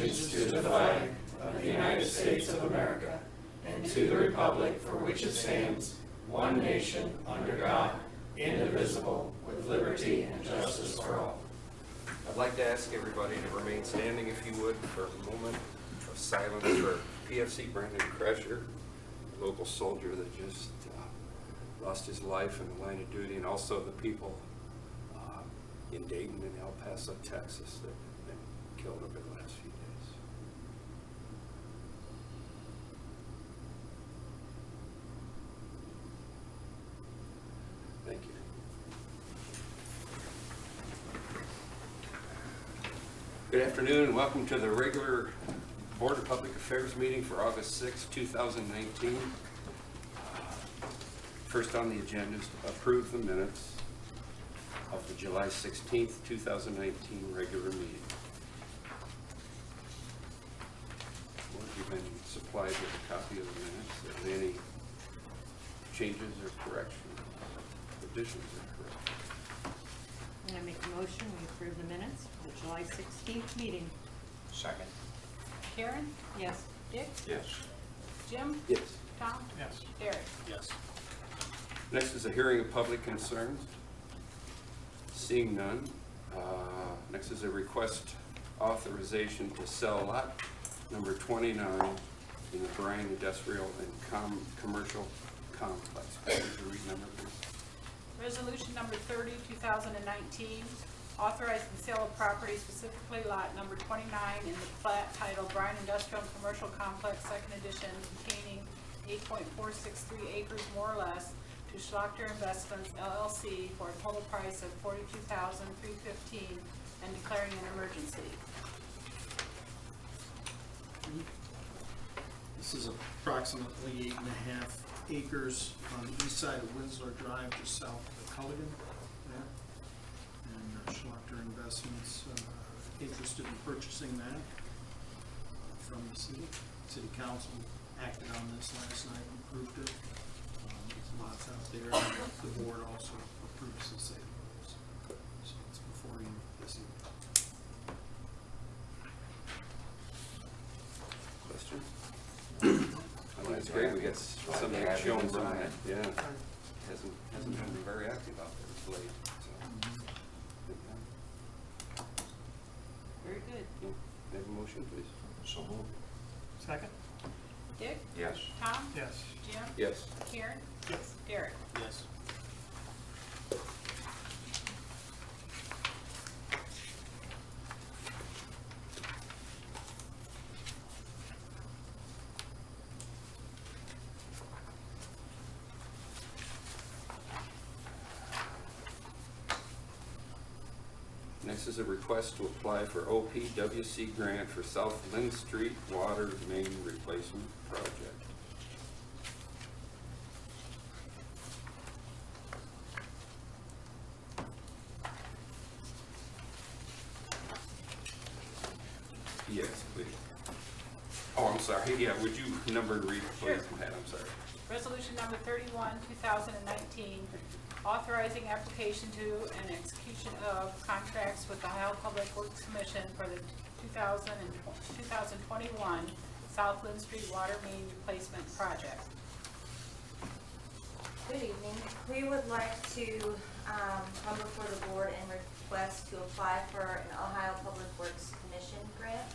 allegiance to the flag of the United States of America and to the republic for which it stands, one nation, under God, indivisible, with liberty and justice for all. I'd like to ask everybody to remain standing, if you would, for a moment of silence for PFC Brandon Kresher, a local soldier that just lost his life in the line of duty, and also the people in Dayton and El Paso, Texas, that have been killed over the last few days. Thank you. Good afternoon and welcome to the regular Board of Public Affairs meeting for August 6, 2019. First on the agenda is to approve the minutes of the July 16th, 2019 regular meeting. Well, you've been supplied with a copy of the minutes. Are there any changes or corrections, additions or corrections? I make a motion, we approve the minutes for the July 16th meeting. Second. Karen? Yes. Dick? Yes. Jim? Yes. Tom? Yes. Derek? Yes. Next is a hearing of public concerns. Seeing none. Next is a request authorization to sell lot number 29 in the Bryan Industrial and Commercial Complex. Would you read number, please? Resolution number 30, 2019, authorizing the sale of property, specifically lot number 29 in the plat titled Bryan Industrial and Commercial Complex, second edition, containing 8.463 acres more or less, to Schlachter Investments LLC for a total price of $42,315 and declaring an emergency. This is approximately 8.5 acres on the east side of Winslow Drive, just south of Culligan there. And Schlachter Investments interested in purchasing that from the city. City Council acted on this last night and approved it. There's lots out there. The board also approves the sale of those. So it's before you this evening. Questions? Oh, that's great. We got something shown from that. Yeah. Hasn't been very active out there of late. So. Very good. Have a motion, please. So moved. Second? Dick? Yes. Tom? Yes. Jim? Yes. Karen? Yes. Derek? Yes. Next is a request to apply for OPWC grant for South Lynn Street water main replacement project. Yes, please. Oh, I'm sorry. Yeah, would you number and read, please, Sure. Matt? I'm sorry. Resolution number 31, 2019, authorizing application to and execution of contracts with the Ohio Public Works Commission for the 2021 South Lynn Street Water Main Replacement Project. Good evening. We would like to come before the board and request to apply for an Ohio Public Works Commission grant.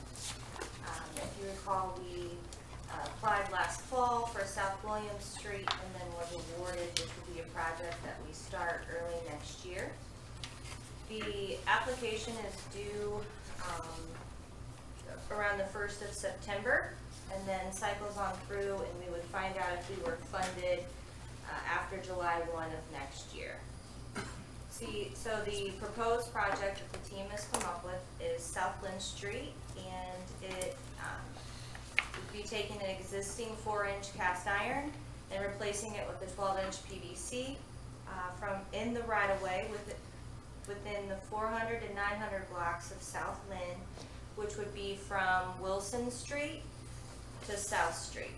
If you recall, we applied last fall for South Williams Street and then was awarded, which will be a project that we start early next year. The application is due around the 1st of September and then cycles on through, and we would find out if we were funded after July 1 of next year. So the proposed project that the team has come up with is South Lynn Street, and it would be taking an existing 4-inch cast iron and replacing it with a 12-inch PVC from in the right-of-way within the 400 and 900 blocks of South Lynn, which would be from Wilson Street to South Street.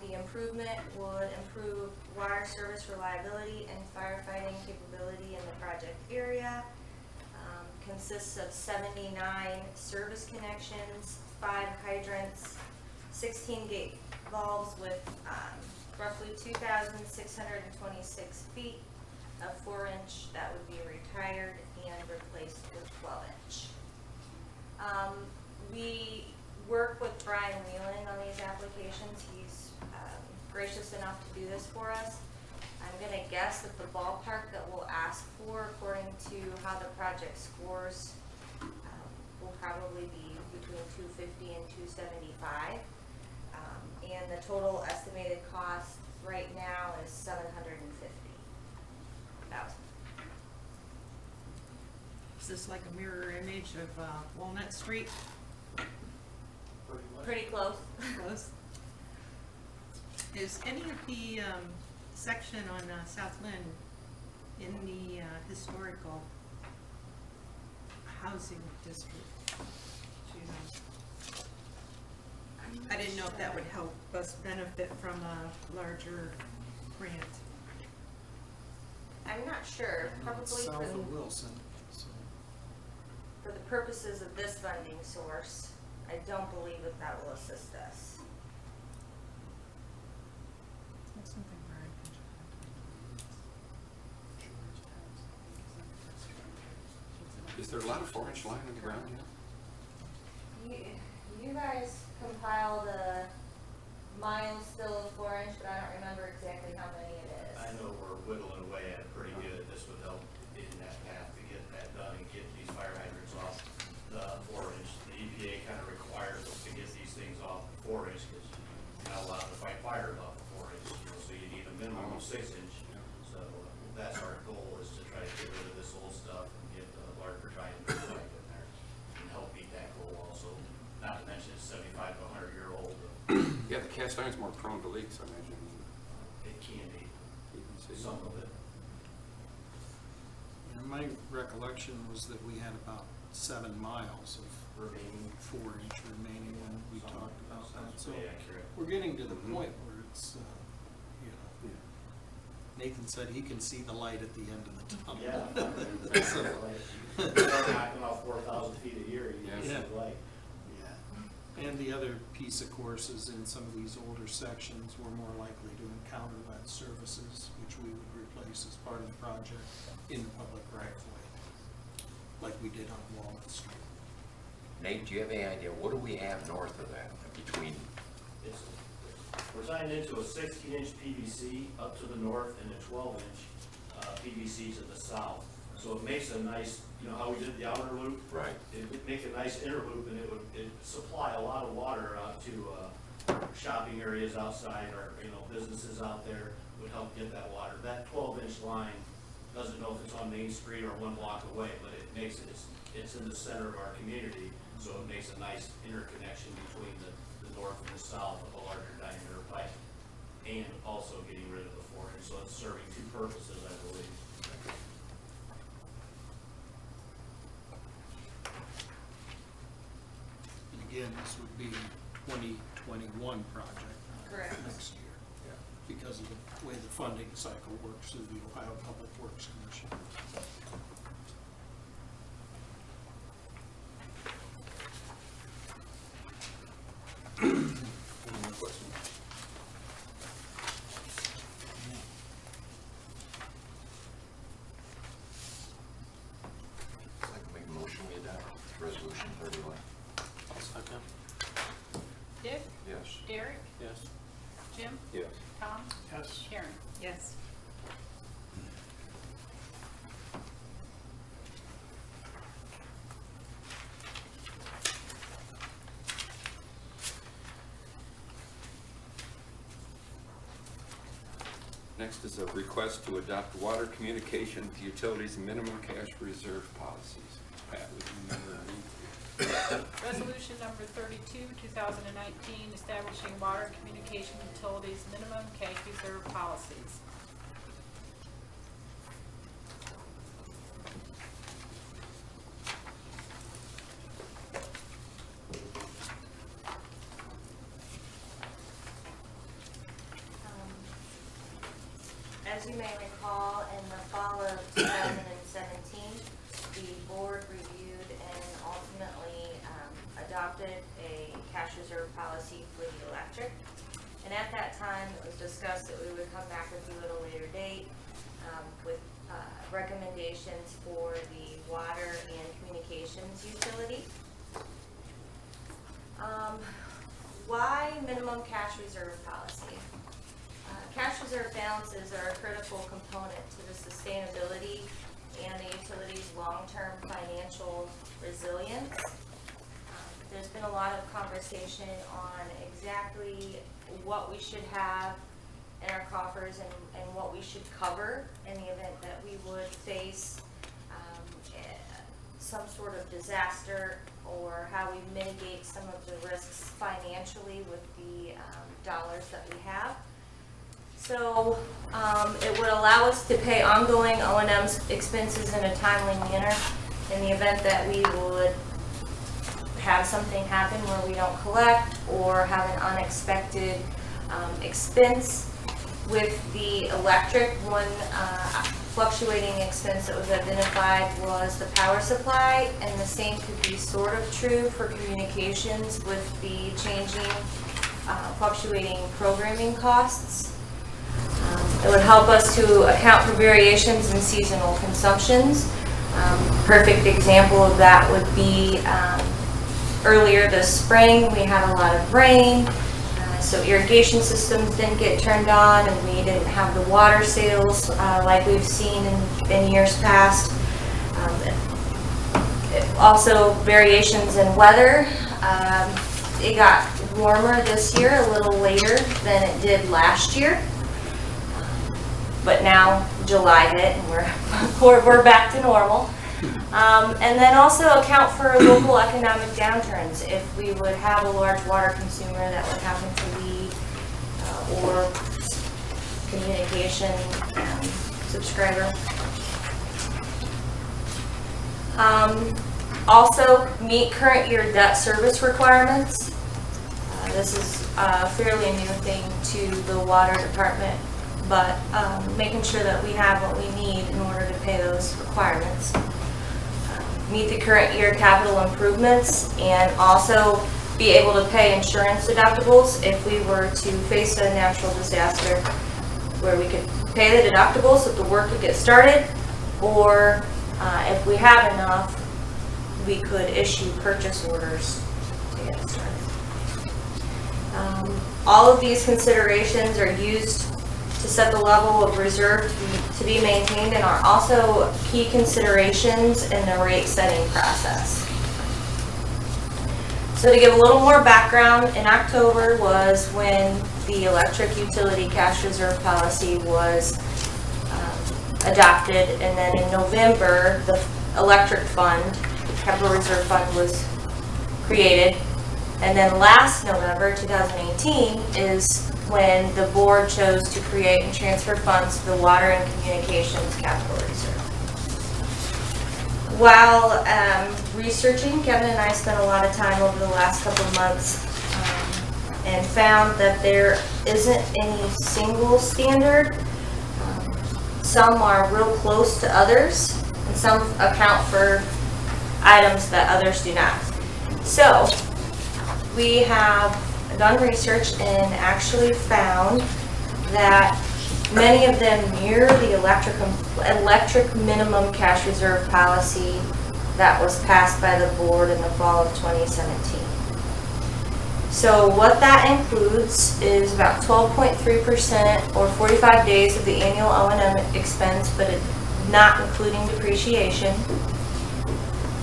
The improvement would improve water service reliability and firefighting capability in the project area, consists of 79 service connections, 5 hydrants, 16 gate valves with roughly 2,626 feet of 4-inch that would be retired and replaced with 12-inch. We work with Bryan on these applications. He's gracious enough to do this for us. I'm gonna guess that the ballpark that we'll ask for, according to how the project scores, will probably be between 250 and 275. And the total estimated cost right now is $750,000. Is this like a mirror image of Walnut Street? Pretty close. Close. Is any of the section on South Lynn in the historical housing district? Do you know? I didn't know if that would help us benefit from a larger grant. I'm not sure, probably South of Wilson, so. for the purposes of this funding source, I don't believe that that will assist us. That's something Bryan can try. Is there a lot of 4-inch line in the ground yet? You guys compiled a miles still of 4-inch, but I don't remember exactly how many it is. I know we're whittling away at it pretty good. This would help in that path to get that done and get these fire hydrants off the 4-inch. The EPA kind of requires us to get these things off the 4-inch because you're not allowed to fight fires off the 4-inch, so you need a minimum of 6-inch. So that's our goal, is to try to get rid of this old stuff and get the larger diameter pipe in there and help meet that goal also. Not to mention it's 75 to 100-year-old. Yeah, the cast iron's more prone to leaks, I imagine. It can be, PVC. some of it. And my recollection was that we had about 7 miles of Remaining. 4-inch remaining when we Some talked about that. sounds So pretty accurate. we're getting to the Mhm. point where it's, you know, Yeah. Nathan said he can see the light at the end of the tunnel. Yeah. So, They're knocking off 4,000 feet a year, you Yeah. can see the light. yeah. And the other piece, of course, is in some of these older sections, we're more likely to encounter lead surfaces, which we would replace as part of the project in the public right of way, like we did on Walnut Street. Nate, do you have any idea, what do we have north of that, between, It's, we're tying into a 16-inch PVC up to the north and a 12-inch PVC to the south. So it makes a nice, you know how we did the outer loop? right? It would make a nice inner loop, and it would supply a lot of water out to shopping areas outside, or, you know, businesses out there, would help get that water. That 12-inch line, doesn't know if it's on Main Street or 1 block away, but it makes it, it's in the center of our community, so it makes a nice interconnection between the north and the south of a larger diameter pipe, and also getting rid of the 4-inch, so it's serving 2 purposes, I believe. And again, this would be 2021 project, not Correct. next year, because of the way the funding cycle works through the Ohio Public Works Commission. Any more questions? I'd like to make a motion, we adopt resolution 31. Dick? Yes. Derek? Yes. Jim? Yes. Tom? Yes. Karen? Yes. Next is a request to adopt water communication utilities minimum cash reserve policies. Pat, would you remember any? Resolution number 32, 2019, establishing water communication utilities minimum cash reserve policies. As you may recall, in the fall of 2017, the board reviewed and ultimately adopted a cash reserve policy for the electric. And at that time, it was discussed that we would come back with you at a later date with recommendations for the water and communications utility. Why minimum cash reserve policy? Cash reserve balances are a critical component to the sustainability and the utility's long-term financial resilience. There's been a lot of conversation on exactly what we should have in our coffers and what we should cover in the event that we would face some sort of disaster, or how we mitigate some of the risks financially with the dollars that we have. So it would allow us to pay ongoing O&M expenses in a timely manner in the event that we would have something happen where we don't collect or have an unexpected expense. With the electric, one fluctuating expense that was identified was the power supply, and the same could be sort of true for communications with the changing, fluctuating programming costs. It would help us to account for variations in seasonal consumptions. Perfect example of that would be earlier this spring we had a lot of rain, so irrigation systems didn't get turned on and we didn't have the water sales like we've seen in years past. Also variations in weather. It got warmer this year a little later than it did last year. But now July hit and we're back to normal. And then also account for local economic downturns. If we would have a large water consumer that would happen to leave, or communication subscriber. Also meet current year debt service requirements. This is a fairly new thing to the water department, but making sure that we have what we need in order to pay those requirements. Meet the current year capital improvements, and also be able to pay insurance deductibles if we were to face a natural disaster, where we could pay the deductibles so the work could get started, or if we have enough, we could issue purchase orders to get it started. All of these considerations are used to set the level of reserve to be maintained, and are also key considerations in the rate setting process. So to give a little more background, in October was when the electric utility cash reserve policy was adopted, and then in November the electric fund, capital reserve fund, was created. And then last November 2018 is when the board chose to create and transfer funds to the Water and Communications Capital Reserve. While researching, Kevin and I spent a lot of time over the last couple of months and found that there isn't any single standard. Some are real close to others, and some account for items that others do not. So we have done research and actually found that many of them mirror the electric minimum cash reserve policy that was passed by the board in the fall of 2017. So what that includes is about 12.3% or 45 days of the annual O&M expense, but not including depreciation.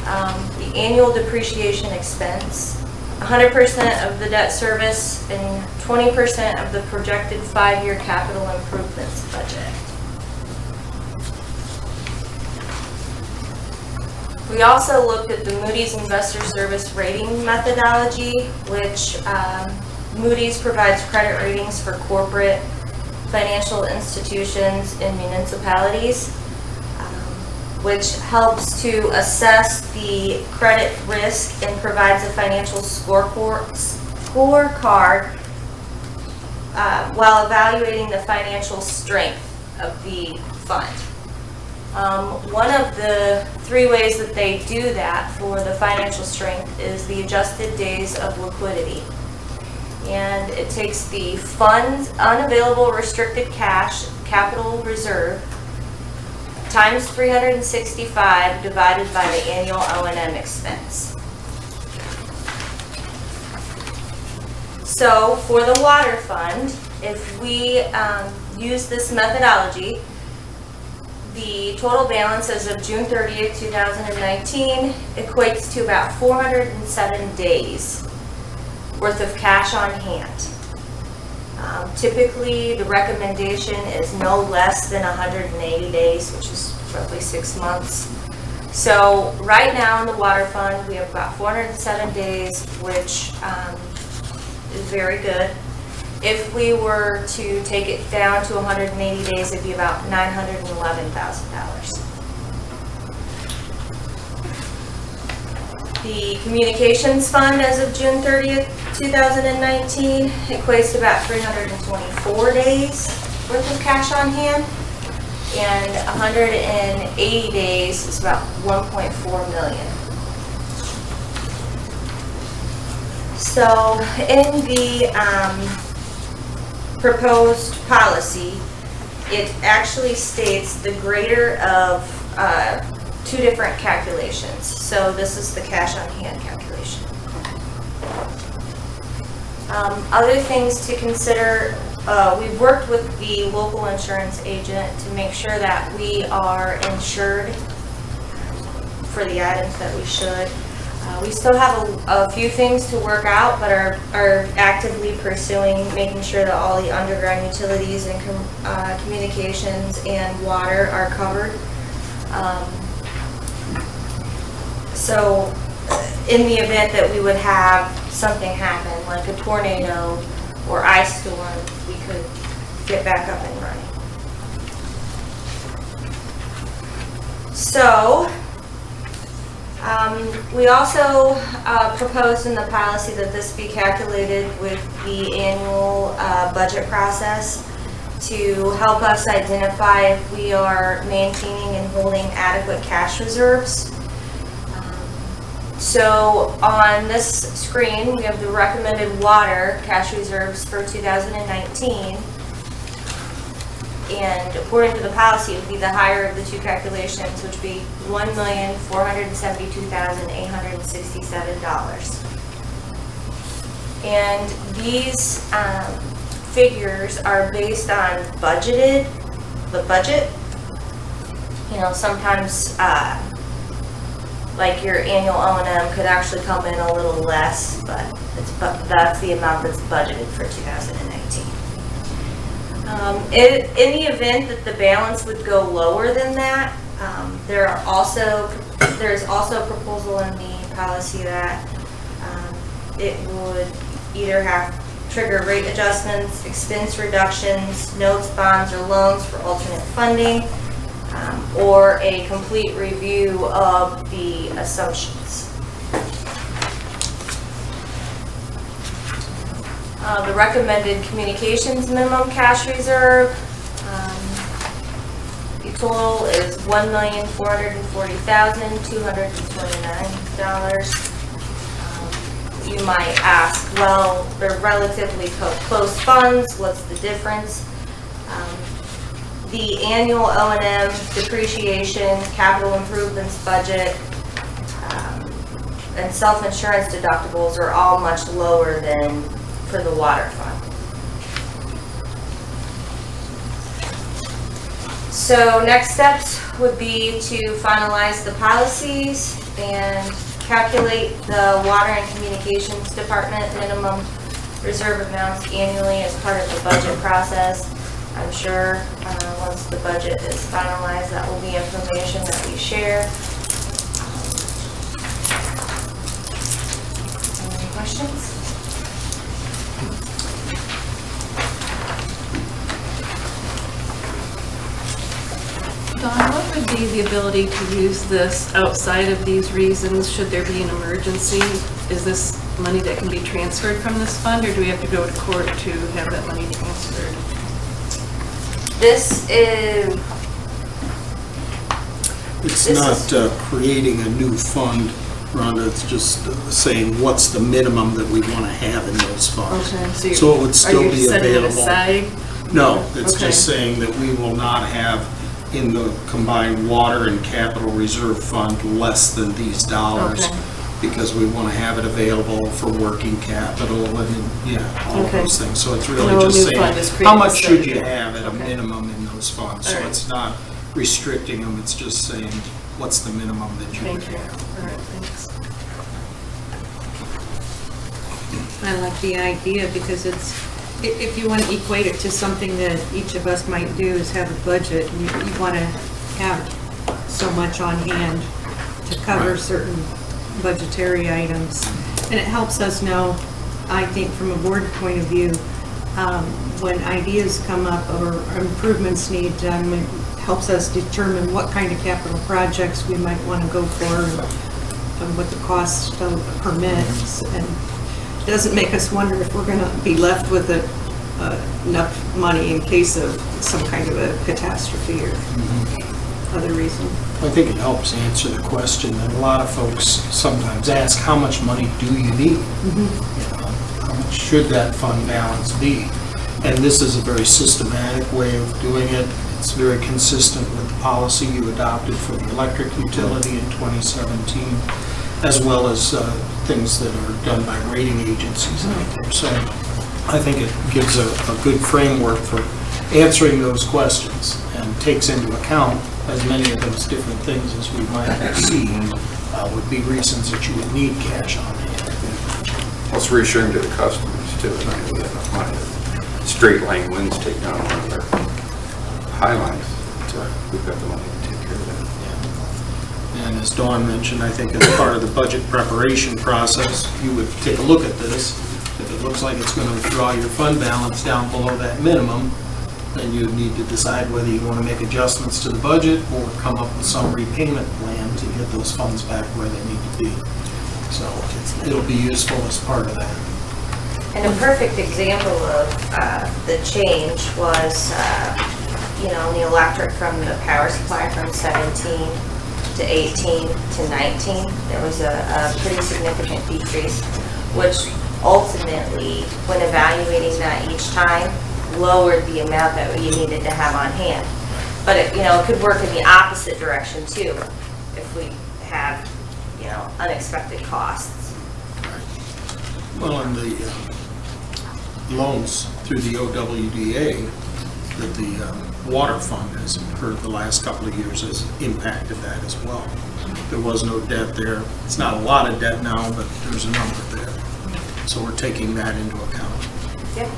The annual depreciation expense, 100% of the debt service, and 20% of the projected 5-year capital improvements budget. We also looked at the Moody's Investor Service Rating methodology, which Moody's provides credit ratings for corporate financial institutions and municipalities, which helps to assess the credit risk and provides a financial scorecard while evaluating the financial strength of the fund. One of the 3 ways that they do that for the financial strength is the adjusted days of liquidity. And it takes the funds, unavailable restricted cash, capital reserve, times 365 divided by the annual O&M expense. So for the water fund, if we use this methodology, the total balance as of June 30th, 2019 equates to about 407 days worth of cash on hand. Typically, the recommendation is no less than 180 days, which is roughly 6 months. So right now in the water fund, we have about 407 days, which is very good. If we were to take it down to 180 days, it'd be about $911,000. The communications fund as of June 30th, 2019 equates to about 324 days worth of cash on hand, and 180 days is about 1.4 million. So in the proposed policy, it actually states the greater of 2 different calculations. So this is the cash on hand calculation. Other things to consider, we've worked with the local insurance agent to make sure that we are insured for the items that we should. We still have a few things to work out, but are actively pursuing making sure that all the underground utilities and communications and water are covered. So in the event that we would have something happen, like a tornado or ice storm, we could get back up and running. So we also proposed in the policy that this be calculated with the annual budget process to help us identify if we are maintaining and holding adequate cash reserves. So on this screen, we have the recommended water cash reserves for 2019. And according to the policy, it would be the higher of the 2 calculations, which would be $1,472,867. And these figures are based on the budget. You know, sometimes like your annual O&M could actually come in a little less, but that's the amount that's budgeted for 2019. In the event that the balance would go lower than that, there's also a proposal in the policy that it would either trigger rate adjustments, expense reductions, notes, bonds, or loans for alternate funding, or a complete review of the assumptions. The recommended communications minimum cash reserve, the total is $1,440,229. You might ask, well, they're relatively close funds, what's the difference? The annual O&M, depreciation, capital improvements budget, and self-insurance deductibles are all much lower than for the water fund. So next steps would be to finalize the policies and calculate the water and communications department minimum reserve amounts annually as part of the budget process. I'm sure once the budget is finalized, that will be information that we share. Any questions? Dawn, what would be the ability to use this outside of these reasons should there be an emergency? Is this money that can be transferred from this fund, or do we have to go to court to have that money transferred? This is, It's This not is- creating a new fund, Rhonda, it's just saying what's the minimum that we want to have in those funds. Okay, So it would still be Are you setting it available. aside? No, it's Okay. just saying that we will not have in the combined water and capital reserve fund less than these dollars. Okay. Because we want to have it available for working capital and, yeah, all of Okay. those things. So it's really No just new saying, fund is how created much should you separately. have at a Okay. minimum in those funds? So All right. it's not restricting them, it's just saying, what's the minimum that you would Thank you. have? All right, thanks. I like the idea because it's, if you want to equate it to something that each of us might do is have a budget, and you want to have so much on hand to cover Right. certain budgetary items. And it helps us know, I think, from a board point of view, when ideas come up or improvements need done, it helps us determine what kind of capital projects we might want to go for and what the cost of a permit is. And it doesn't make us wonder if we're going to be left with enough money in case of some kind of a catastrophe or other reason. I think it helps answer the question that a lot of folks sometimes ask, how much money do you need? You know, how much should that fund balance be? And this is a very systematic way of doing it. It's very consistent with the policy you adopted for the electric utility in 2017, as well as things that are done by rating agencies out there. So I think it gives a good framework for answering those questions and takes into account as many of those different things as we might see would be reasons that you would need cash on hand. Well, it's reassuring to the customers too, and I know we have enough money. Straight line winds take down one of their high lines, so we've got the money to take care of that. And as Dawn mentioned, I think as part of the budget preparation process, you would take a look at this. If it looks like it's going to draw your fund balance down below that minimum, then you need to decide whether you want to make adjustments to the budget or come up with some repayment plan to get those funds back where they need to be. So it'll be useful as part of that. And a perfect example of the change was, the electric from the power supply from 17 to 18 to 19. There was a pretty significant decrease, which ultimately, when evaluating that each time, lowered the amount that you needed to have on hand. But it could work in the opposite direction too, if we have, unexpected costs. Well, and the loans through the OWDA that the water fund has, for the last couple of years, has impacted that as well. There was no debt there. It's not a lot of debt now, but there's a number there. So we're taking that into account. Yep.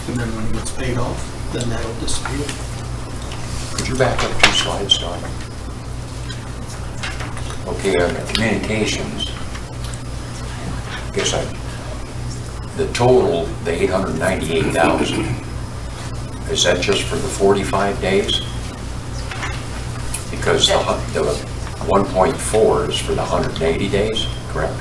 And then when it gets paid off, then that'll disappear. Could you back up 2 slides, Don? Okay, on the communications, the total, the 898,000, is that just for the 45 days? Because the 1.4 is for the 180 days, correct?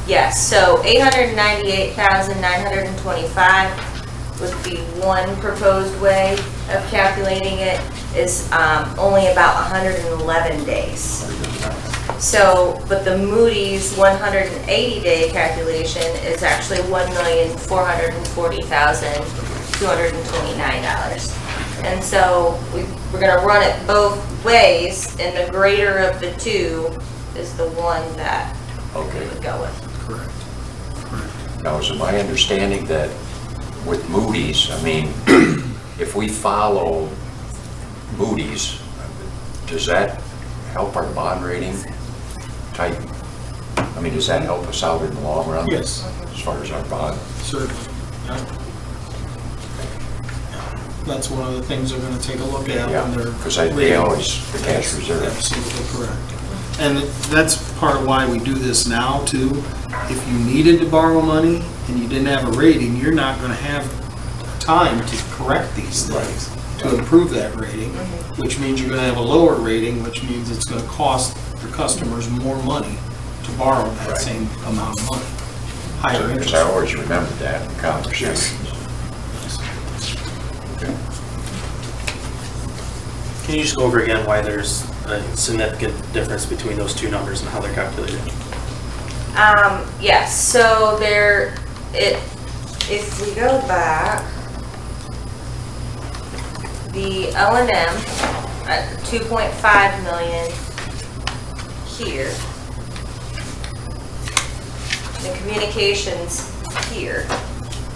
Yes, so 898,925 would be one proposed way of calculating it, is only about 111 days. So, but the Moody's 180-day calculation is actually $1,440,229. And so we're going to run it both ways, and the greater of the two is the one that we would go with. Correct. Now, is it my understanding that with Moody's, if we follow Moody's, does that help our bond rating tighten? Does that help us out in the long run? Yes. As far as our bond? Certainly. Yeah. That's one of the things they're going to take a look at Yeah, when they're. because they always, the cash reserve. Absolutely correct. And that's part of why we do this now too. If you needed to borrow money and you didn't have a rating, you're not going to have time to correct these things to improve that rating, which means you're going to have a lower rating, which means it's going to cost your customers more money to borrow that same amount of money. Higher Because interest. I always remembered that in conversations. Okay. Can you just go over again why there's a significant difference between those two numbers and how they're calculated? Yes, so if we go back, the O&M at 2.5 million here, the communications here,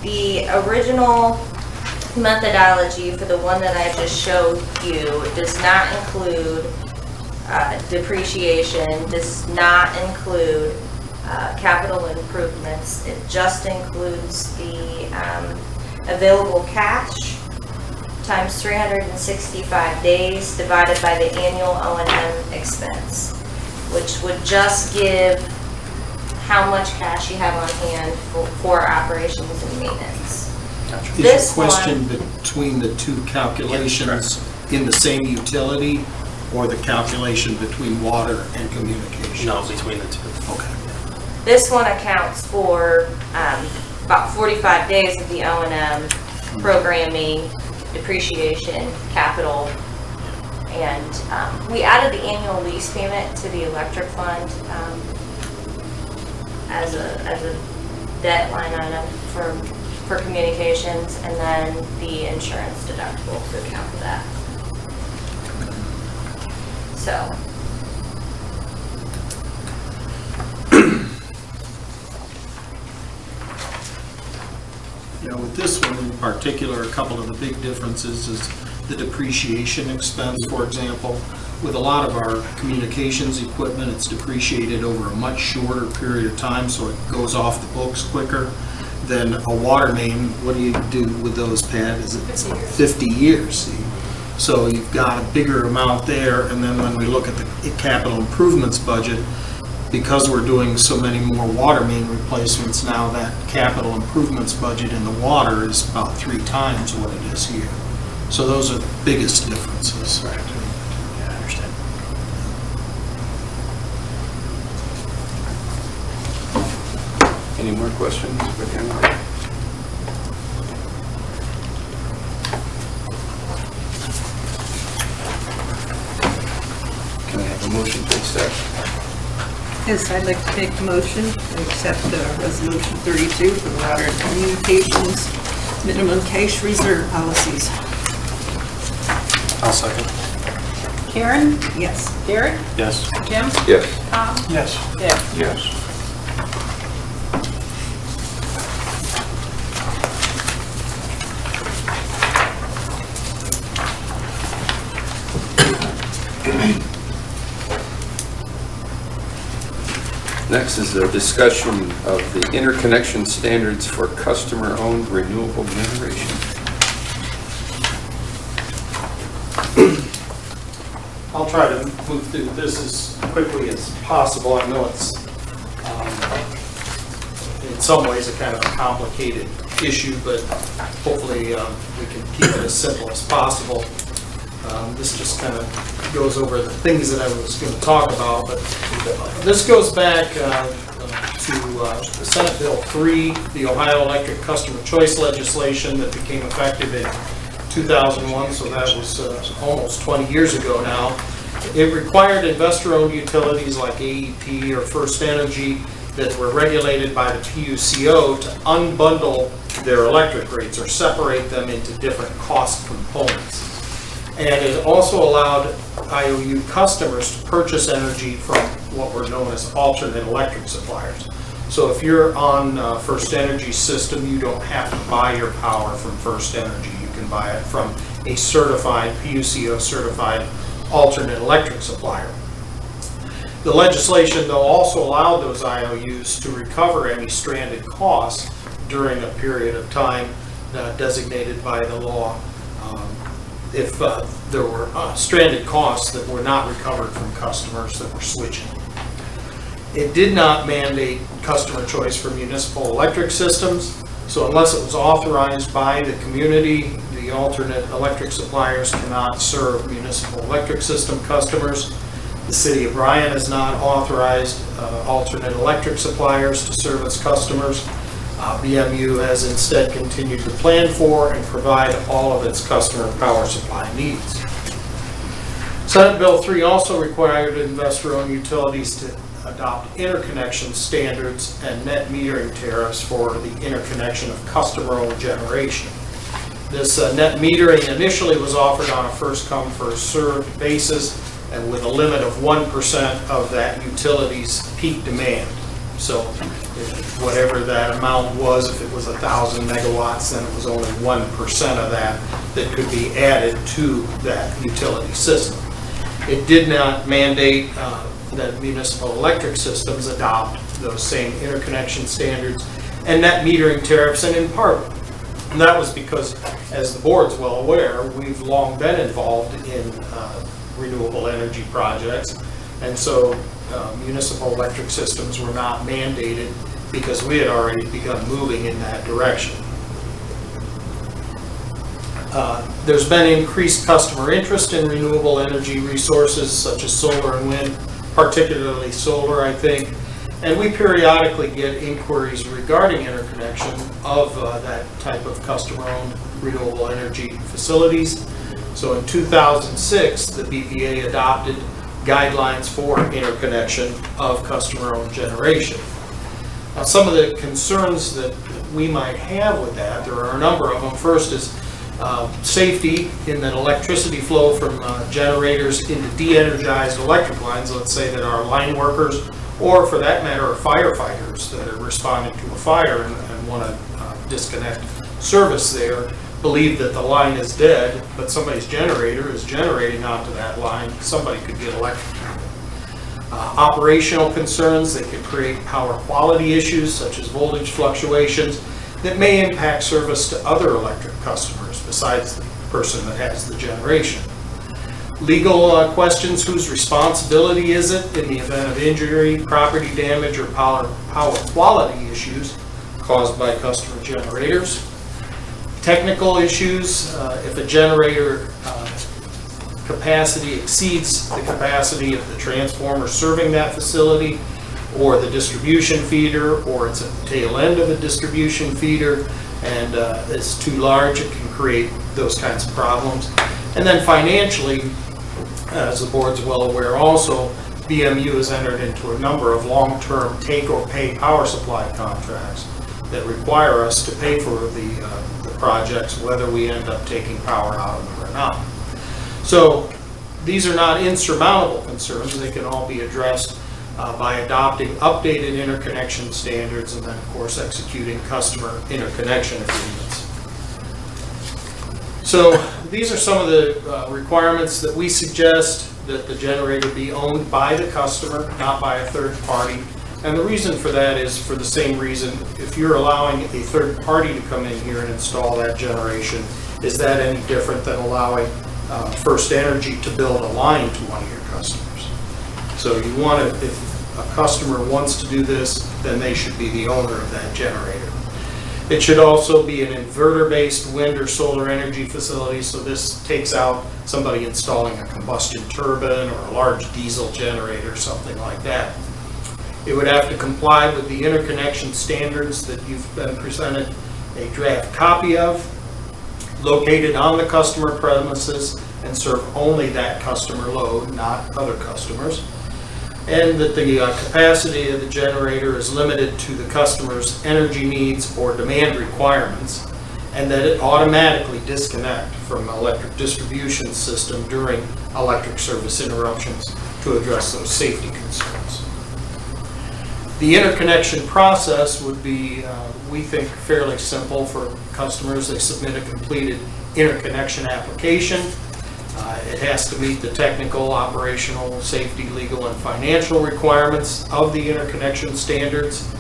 the original methodology for the one that I just showed you does not include depreciation, does not include capital improvements. It just includes the available cash times 365 days divided by the annual O&M expense, which would just give how much cash you have on hand for operations and maintenance. Gotcha. Is This your question one- between the two calculations in the same utility, or the calculation between water and communication? No, between the two. Okay. This one accounts for about 45 days of the O&M, programming, depreciation, capital, and we added the annual lease payment to the electric fund as a debt line item for communications, and then the insurance deductible to account for that. So. Yeah, with this one in particular, a couple of the big differences is the depreciation expense, for example. With a lot of our communications equipment, it's depreciated over a much shorter period of time, so it goes off the books quicker than a water main. What do you do with those, Pat? Is it 50 years? See? So you've got a bigger amount there, and then when we look at the capital improvements budget, because we're doing so many more water main replacements now, that capital improvements budget in the water is about 3 times what it is here. So those are the biggest differences. Right. Yeah, I understand. Any more questions for Bryan? Can I have a motion to accept? Yes, I'd like to make the motion to accept Resolution 32 for the water and communications minimum cash reserve policies. I'll second. Karen? Yes. Derek? Yes. Jim? Yes. Tom? Yes. Deb? Yes. Next is a discussion of the interconnection standards for customer-owned renewable generation. I'll try to move through this as quickly as possible. I know it's in some ways a kind of a complicated issue, but hopefully we can keep it as simple as possible. This just kind of goes over the things that I was going to talk about, but this goes back to Senate Bill 3, the Ohio Electric Customer Choice legislation that became effective in 2001, so that was almost 20 years ago now. It required investor-owned utilities like AEP or First Energy that were regulated by the PUCO to unbundle their electric rates or separate them into different cost components. And it also allowed IOU customers to purchase energy from what were known as alternate electric suppliers. So if you're on First Energy system, you don't have to buy your power from First Energy. You can buy it from a certified, PUCO certified alternate electric supplier. The legislation, though, also allowed those IOUs to recover any stranded costs during a period of time designated by the law. If there were stranded costs that were not recovered from customers that were switching. It did not mandate customer choice for municipal electric systems, so unless it was authorized by the community, the alternate electric suppliers cannot serve municipal electric system customers. The city of Bryan has not authorized alternate electric suppliers to serve its customers. BMU has instead continued to plan for and provide all of its customer power supply needs. Senate Bill 3 also required investor-owned utilities to adopt interconnection standards and net metering tariffs for the interconnection of customer-owned generation. This net metering initially was offered on a first-come, first-served basis and with a limit of 1% of that utility's peak demand. So whatever that amount was, if it was 1,000 megawatts, then it was only 1% of that that could be added to that utility system. It did not mandate that municipal electric systems adopt those same interconnection standards and net metering tariffs, and in part, and that was because, as the board's well aware, we've long been involved in renewable energy projects, and so municipal electric systems were not mandated because we had already begun moving in that direction. There's been increased customer interest in renewable energy resources such as solar and wind, particularly solar, I think, and we periodically get inquiries regarding interconnection of that type of customer-owned renewable energy facilities. So in 2006, the BPA adopted guidelines for interconnection of customer-owned generation. Now, some of the concerns that we might have with that, there are a number of them. First is safety, in that electricity flow from generators into de-energized electric lines, let's say that our line workers, or for that matter, our firefighters that are responding to a fire and want to disconnect service there, believe that the line is dead, but somebody's generator is generating onto that line, somebody could get electrocuted. Operational concerns that could create power quality issues such as voltage fluctuations that may impact service to other electric customers besides the person that has the generation. Legal questions: whose responsibility is it in the event of injury, property damage, or power quality issues caused by customer generators? Technical issues: if a generator capacity exceeds the capacity of the transformer serving that facility, or the distribution feeder, or it's at the tail end of a distribution feeder and it's too large, it can create those kinds of problems. And then financially, as the board's well aware also, BMU has entered into a number of long-term take-or-pay power supply contracts that require us to pay for the projects, whether we end up taking power out of them or not. So these are not insurmountable concerns. They can all be addressed by adopting updated interconnection standards and then, of course, executing customer interconnection agreements. So these are some of the requirements that we suggest: that the generator be owned by the customer, not by a third party. And the reason for that is for the same reason. If you're allowing a third party to come in here and install that generation, is that any different than allowing First Energy to build a line to one of your customers? So you want to, if a customer wants to do this, then they should be the owner of that generator. It should also be an inverter-based wind or solar energy facility, so this takes out somebody installing a combustion turbine or a large diesel generator, something like that. It would have to comply with the interconnection standards that you've been presented a draft copy of, located on the customer premises, and serve only that customer load, not other customers. And that the capacity of the generator is limited to the customer's energy needs or demand requirements, and that it automatically disconnect from the electric distribution system during electric service interruptions to address those safety concerns. The interconnection process would be, we think, fairly simple for customers. They submit a completed interconnection application. It has to meet the technical, operational, safety, legal, and financial requirements of the interconnection standards.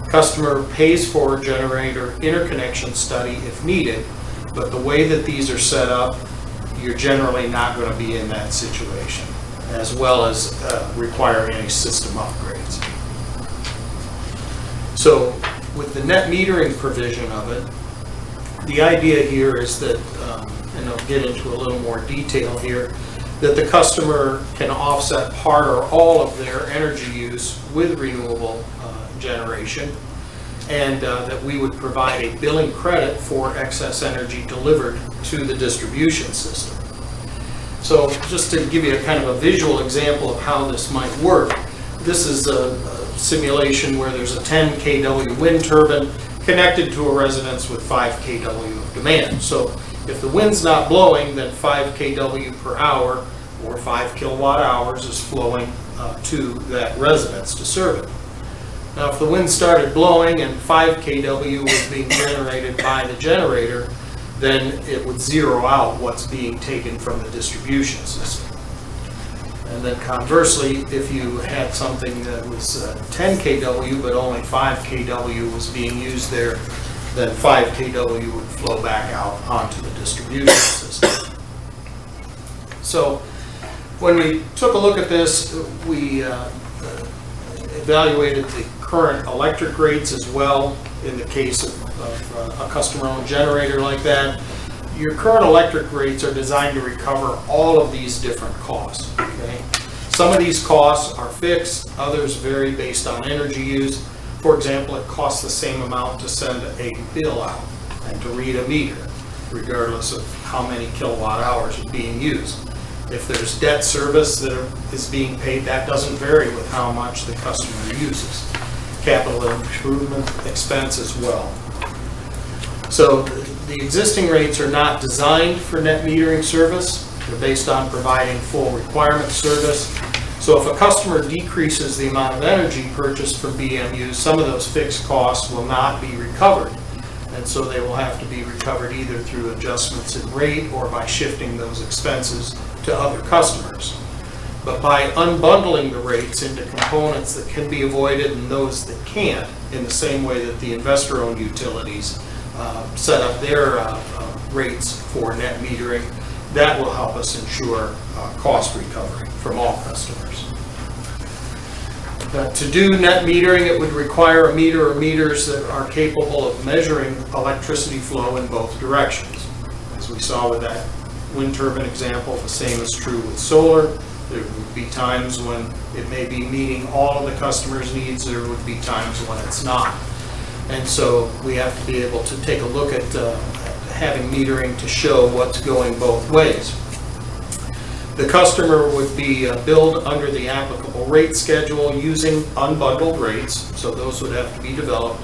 Customer pays for a generator interconnection study if needed, but the way that these are set up, you're generally not going to be in that situation, as well as requiring any system upgrades. So with the net metering provision of it, the idea here is that, and I'll get into a little more detail here, that the customer can offset part or all of their energy use with renewable generation, and that we would provide a billing credit for excess energy delivered to the distribution system. So just to give you a kind of a visual example of how this might work, this is a simulation where there's a 10 kW wind turbine connected to a residence with 5 kW of demand. So if the wind's not blowing, then 5 kW per hour or 5 kilowatt hours is flowing to that residence to serve it. Now, if the wind started blowing and 5 kW was being generated by the generator, then it would zero out what's being taken from the distribution system. And then conversely, if you had something that was 10 kW but only 5 kW was being used there, then 5 kW would flow back out onto the distribution system. So when we took a look at this, we evaluated the current electric rates as well in the case of a customer-owned generator like that. Your current electric rates are designed to recover all of these different costs. Okay? Some of these costs are fixed, others vary based on energy use. For example, it costs the same amount to send a bill out and to read a meter, regardless of how many kilowatt hours are being used. If there's debt service that is being paid, that doesn't vary with how much the customer uses. Capital improvement expense as well. So the existing rates are not designed for net metering service. They're based on providing full requirement service. So if a customer decreases the amount of energy purchased from BMUs, some of those fixed costs will not be recovered. And so they will have to be recovered either through adjustments in rate or by shifting those expenses to other customers. But by unbundling the rates into components that can be avoided and those that can't, in the same way that the investor-owned utilities set up their rates for net metering, that will help us ensure cost recovery from all customers. To do net metering, it would require a meter or meters that are capable of measuring electricity flow in both directions. As we saw with that wind turbine example, the same is true with solar. There would be times when it may be meeting all of the customer's needs, there would be times when it's not. And so we have to be able to take a look at having metering to show what's going both ways. The customer would be billed under the applicable rate schedule using unbundled rates, so those would have to be developed.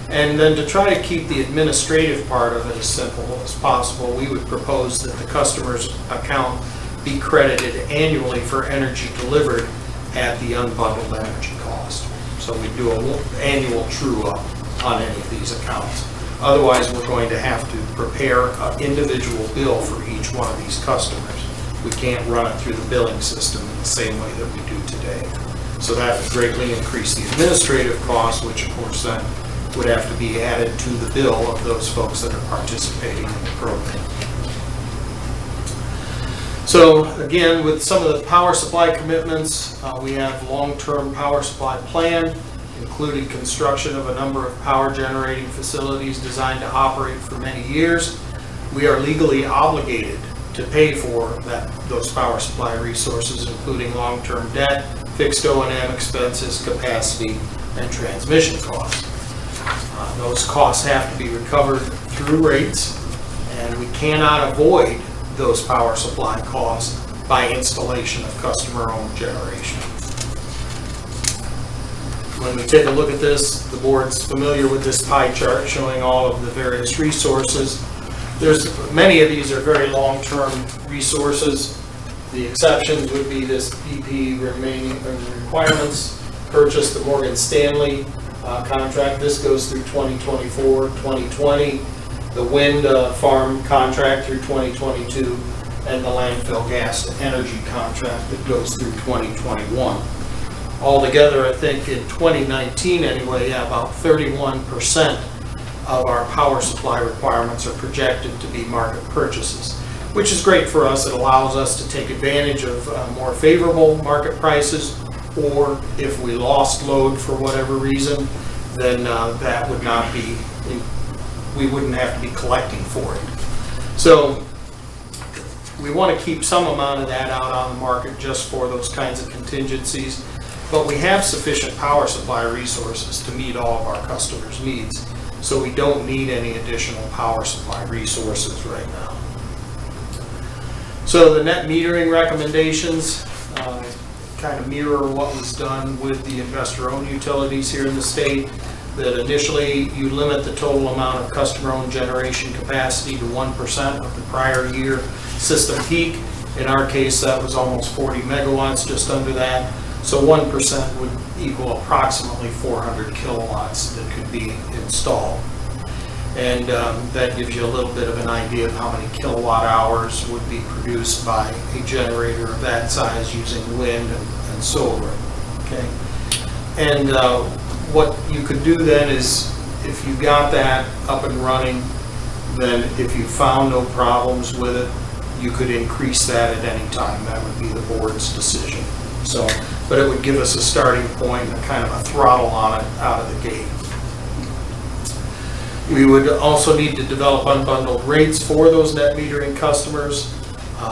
And then to try to keep the administrative part of it as simple as possible, we would propose that the customer's account be credited annually for energy delivered at the unbundled energy cost. So we do an annual true-up on any of these accounts. Otherwise, we're going to have to prepare an individual bill for each one of these customers. We can't run it through the billing system in the same way that we do today. So that would greatly increase the administrative costs, which of course then would have to be added to the bill of those folks that are participating in the program. So again, with some of the power supply commitments, we have long-term power supply plan, including construction of a number of power generating facilities designed to operate for many years. We are legally obligated to pay for those power supply resources, including long-term debt, fixed O&M expenses, capacity, and transmission costs. Those costs have to be recovered through rates, and we cannot avoid those power supply costs by installation of customer-owned generation. When we take a look at this, the board's familiar with this pie chart showing all of the various resources. Many of these are very long-term resources. The exceptions would be this PP remaining requirements purchase, the Morgan Stanley contract. This goes through 2024, 2020. The wind farm contract through 2022, and the landfill gas to energy contract that goes through 2021. Altogether, I think in 2019 anyway, about 31% of our power supply requirements are projected to be market purchases, which is great for us. It allows us to take advantage of more favorable market prices, or if we lost load for whatever reason, then that would not be, we wouldn't have to be collecting for it. So we want to keep some amount of that out on the market just for those kinds of contingencies, but we have sufficient power supply resources to meet all of our customers' needs. So we don't need any additional power supply resources right now. So the net metering recommendations kind of mirror what was done with the investor-owned utilities here in the state, that initially you limit the total amount of customer-owned generation capacity to 1% of the prior year system peak. In our case, that was almost 40 megawatts, just under that. So 1% would equal approximately 400 kilowatts that could be installed. And that gives you a little bit of an idea of how many kilowatt hours would be produced by a generator of that size using wind and solar, okay? And what you could do then is, if you got that up and running, then if you found no problems with it, you could increase that at any time. That would be the board's decision. So, but it would give us a starting point and a kind of a throttle on it out of the gate. We would also need to develop unbundled rates for those net metering customers,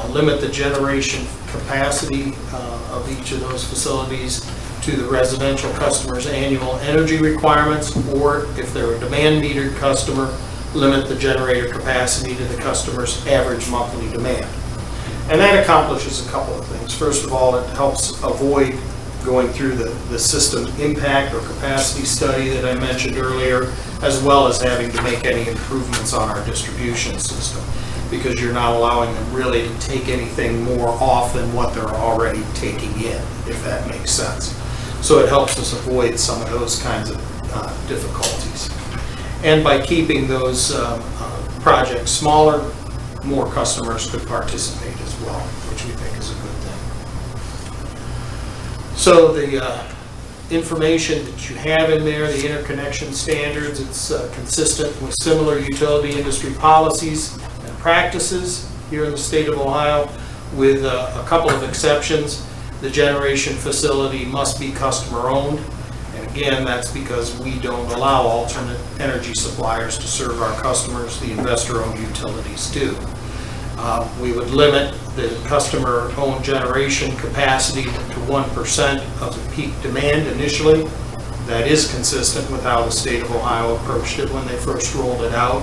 limit the generation capacity of each of those facilities to the residential customers' annual energy requirements, or if they're a demand metered customer, limit the generator capacity to the customer's average monthly demand. And that accomplishes a couple of things. First of all, it helps avoid going through the system impact or capacity study that I mentioned earlier, as well as having to make any improvements on our distribution system, because you're not allowing them really to take anything more off than what they're already taking in, if that makes sense. So it helps us avoid some of those kinds of difficulties. And by keeping those projects smaller, more customers could participate as well, which we think is a good thing. So the information that you have in there, the interconnection standards, it's consistent with similar utility industry policies and practices here in the state of Ohio, with a couple of exceptions. The generation facility must be customer owned. And again, that's because we don't allow alternate energy suppliers to serve our customers. The investor-owned utilities do. We would limit the customer-owned generation capacity to 1% of the peak demand initially. That is consistent with how the state of Ohio approached it when they first rolled it out.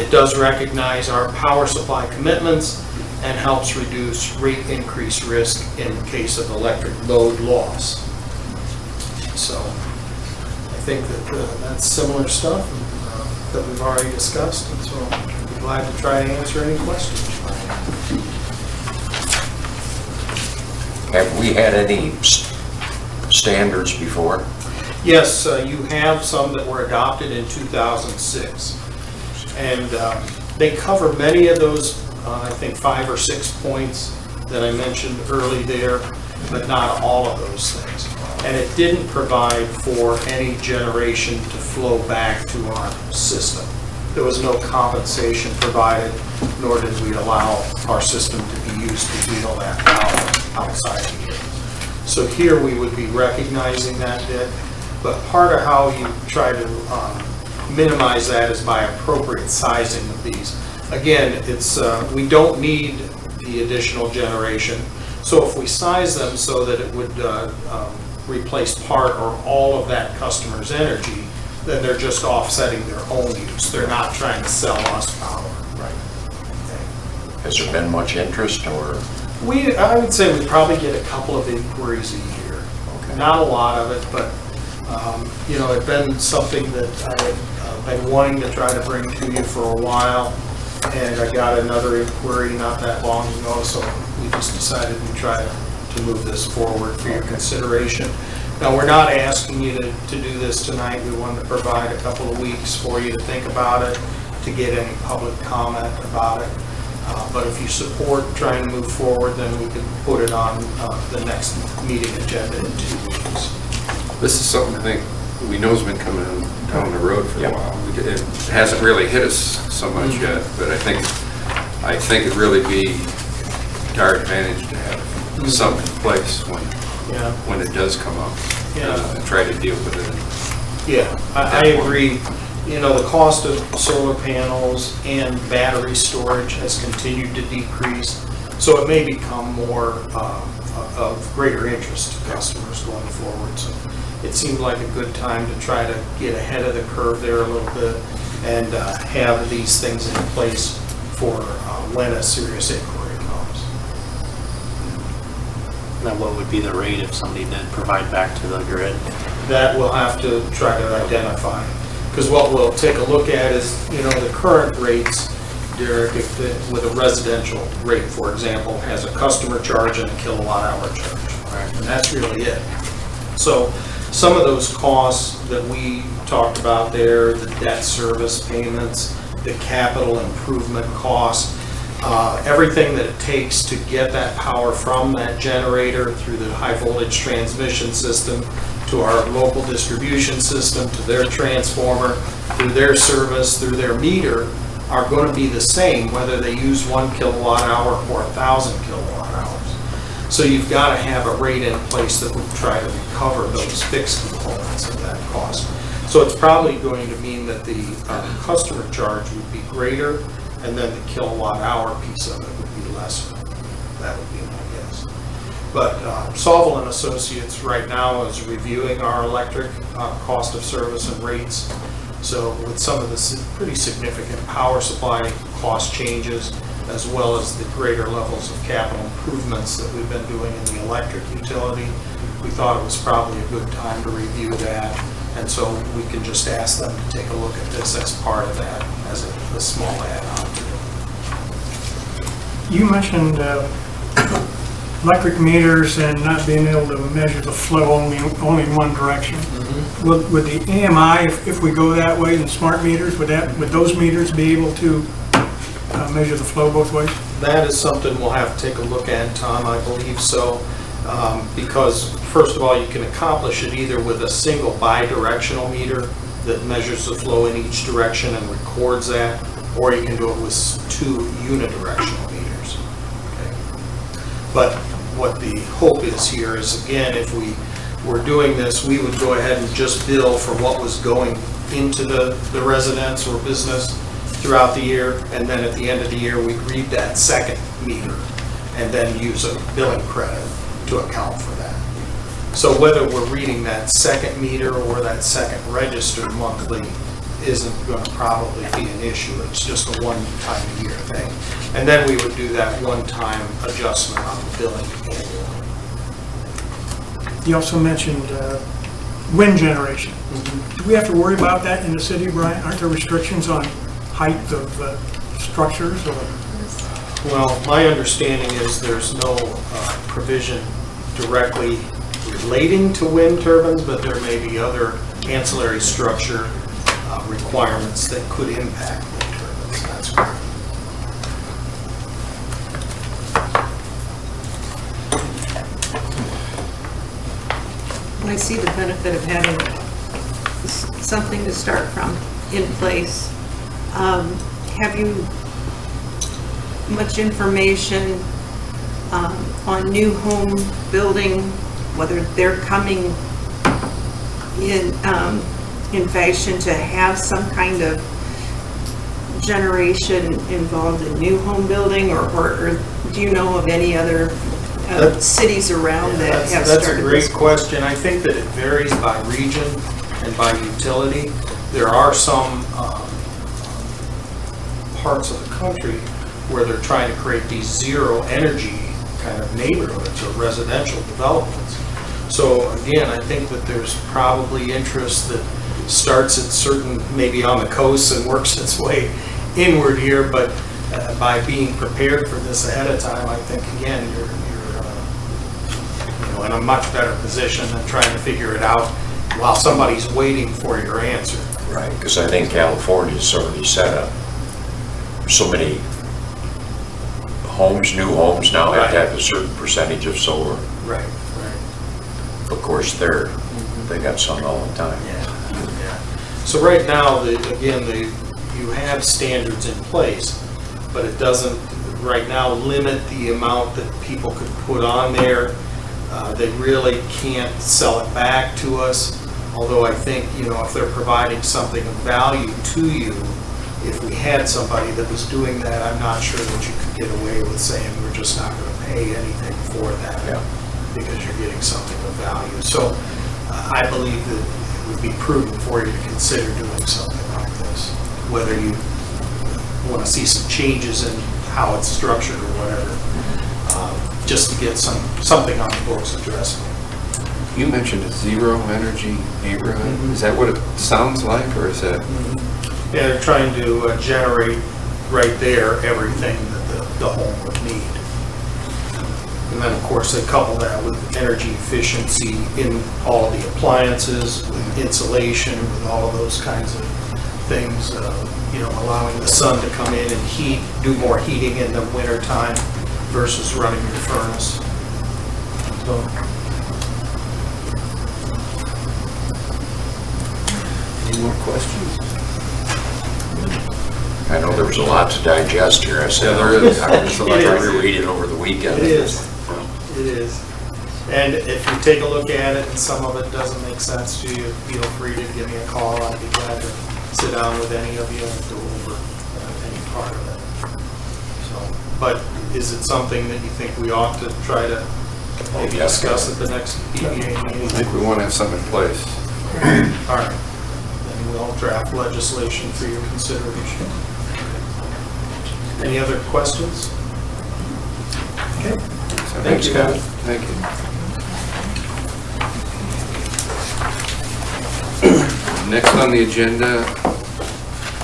It does recognize our power supply commitments and helps reduce rate increase risk in the case of electric load loss. So I think that that's similar stuff that we've already discussed, and so I'd be glad to try to answer any questions. Have we had any standards before? Yes, you have some that were adopted in 2006, and they cover many of those, I think 5 or 6 points that I mentioned early there, but not all of those things. And it didn't provide for any generation to flow back to our system. There was no compensation provided, nor did we allow our system to be used to wheel that power outside of here. So here we would be recognizing that bit, but part of how you try to minimize that is by appropriate sizing of these. Again, it's we don't need the additional generation, so if we size them so that it would replace part or all of that customer's energy, then they're just offsetting their own use. They're not trying to sell us power. Right. Okay. Has there been much interest, or? I would say we probably get a couple of inquiries a year. Okay. Not a lot of it, but you know, it's been something that I've been wanting to try to bring to you for a while, and I got another inquiry not that long ago, so we just decided to try to move this forward for your consideration. Now, we're not asking you to do this tonight. We wanted to provide a couple of weeks for you to think about it, to get any public comment about it. But if you support trying to move forward, then we can put it on the next meeting agenda in 2 weeks. This is something I think we know has been coming down the road for a while. It hasn't really hit us so much yet, but I think it'd really be to our advantage to have something in place when it does come up, and try to deal with it. Yeah, I agree. You know, the cost of solar panels and battery storage has continued to decrease, so it may become more of greater interest to customers going forward. So it seemed like a good time to try to get ahead of the curve there a little bit and have these things in place for when a serious inquiry comes. Then what would be the rate if somebody did provide back to the grid? That we'll have to try to identify. Because what we'll take a look at is, the current rates, Derek, with a residential rate, for example, has a customer charge and a kilowatt hour charge. And that's really it. So some of those costs that we talked about there, the debt service payments, the capital improvement costs, everything that it takes to get that power from that generator through the high voltage transmission system to our local distribution system, to their transformer, through their service, through their meter, are going to be the same whether they use 1 kilowatt hour or 1,000 kilowatt hours. So you've got to have a rate in place that would try to recover those fixed components of that cost. So it's probably going to mean that the customer charge would be greater, and then the kilowatt hour piece of it would be lesser. That would be my guess. But Solvil and Associates right now is reviewing our electric cost of service and rates. So with some of the pretty significant power supply cost changes, as well as the greater levels of capital improvements that we've been doing in the electric utility, we thought it was probably a good time to review that. And so we can just ask them to take a look at this as part of that, as a small add-on to it. You mentioned electric meters and not being able to measure the flow only in one direction. Mm-hmm. Would the AMI, if we go that way, and smart meters, would those meters be able to measure the flow both ways? That is something we'll have to take a look at, Tom, I believe so. Because first of all, you can accomplish it either with a single bi-directional meter that measures the flow in each direction and records that, or you can do it with 2 unidirectional meters. Okay. But what the hope is here is, again, if we were doing this, we would go ahead and just bill for what was going into the residence or business throughout the year, and then at the end of the year, we'd read that second meter and then use a billing credit to account for that. So whether we're reading that second meter or that second register monthly isn't going to probably be an issue. It's just a one-time a year thing. And then we would do that one-time adjustment on the billing annually. You also mentioned wind generation. Do we have to worry about that in the city, Bryan? Aren't there restrictions on height of structures? Or? Well, my understanding is there's no provision directly relating to wind turbines, but there may be other ancillary structure requirements that could impact wind turbines. That's correct. I see the benefit of having something to start from in place. Have you much information on new home building, whether they're coming in fashion to have some kind of generation involved in new home building, or do you know of any other cities around that have started? That's a great question. I think that it varies by region and by utility. There are some parts of the country where they're trying to create these zero energy kind of neighborhoods or residential developments. So again, I think that there's probably interest that starts at certain, maybe on the coast and works its way inward here, but by being prepared for this ahead of time, I think again, you're in a much better position than trying to figure it out while somebody's waiting for your answer. Right, because I think California's already set up so many homes, new homes now have to have a certain percentage of solar. Right. Of course, they got some all the time. Yeah. So right now, you have standards in place, but it doesn't right now limit the amount that people could put on there. They really can't sell it back to us, although I think, if they're providing something of value to you, if we had somebody that was doing that, I'm not sure that you could get away with saying we're just not going to pay anything for that because you're getting something of value. So I believe that it would be prudent for you to consider doing something like this, whether you want to see some changes in how it's structured or whatever. just to get something on the books addressing it. You mentioned a zero energy neighborhood. Is that what it sounds like, or is that? Yeah, they're trying to generate right there everything that the home would need. And then, of course, they couple that with energy efficiency in all the appliances, with insulation, with all of those kinds of things, allowing the sun to come in and heat, do more heating in the winter time versus running your furnace. So, Any more questions? I know there was a lot to digest here. I said, Yeah, there is. I was It is. trying to read it over the weekend. It is. It is. And if you take a look at it and some of it doesn't make sense to you, feel free to give me a call. I'd be glad to sit down with any of you and go over any part of it. So, but is it something that you think we ought to try to maybe discuss at the next EPA I meeting? think we want to have something in place. All right. Then we'll draft legislation for your consideration. Any other questions? Okay. Thanks, you. Scott. Thank you. Next on the agenda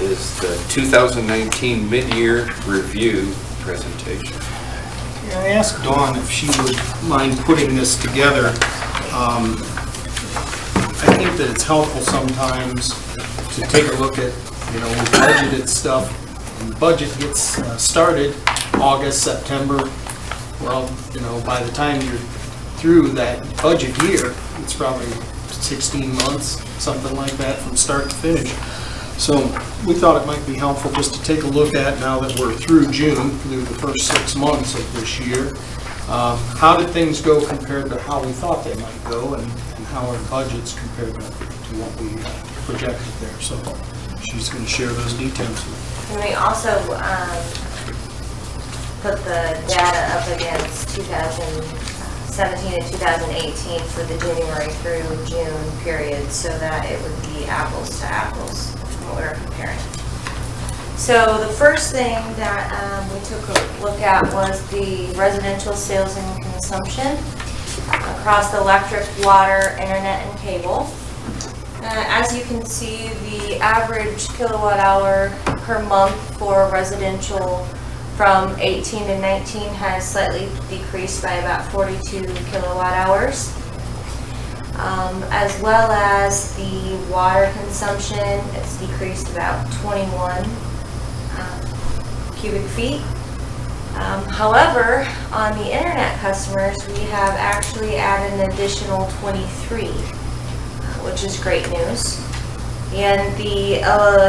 is the 2019 mid-year review presentation. Yeah, I asked Dawn if she would mind putting this together. I think that it's helpful sometimes to take a look at, we budgeted stuff, and the budget gets started August, September. Well, by the time you're through that budget year, it's probably 16 months, something like that, from start to finish. So we thought it might be helpful just to take a look at, now that we're through June, through the first 6 months of this year, how did things go compared to how we thought they might go, and how our budgets compared to what we projected there. So she's going to share those details with you. And we also put the data up against 2017 and 2018 for the January through June period, so that it would be apples to apples when we were comparing. So the first thing that we took a look at was the residential sales and consumption across the electric, water, internet, and cable. As you can see, the average kilowatt hour per month for residential from 18 to 19 has slightly decreased by about 42 kilowatt hours. As well as the water consumption, it's decreased about 21 cubic feet. However, on the internet customers, we have actually added an additional 23, which is great news. And the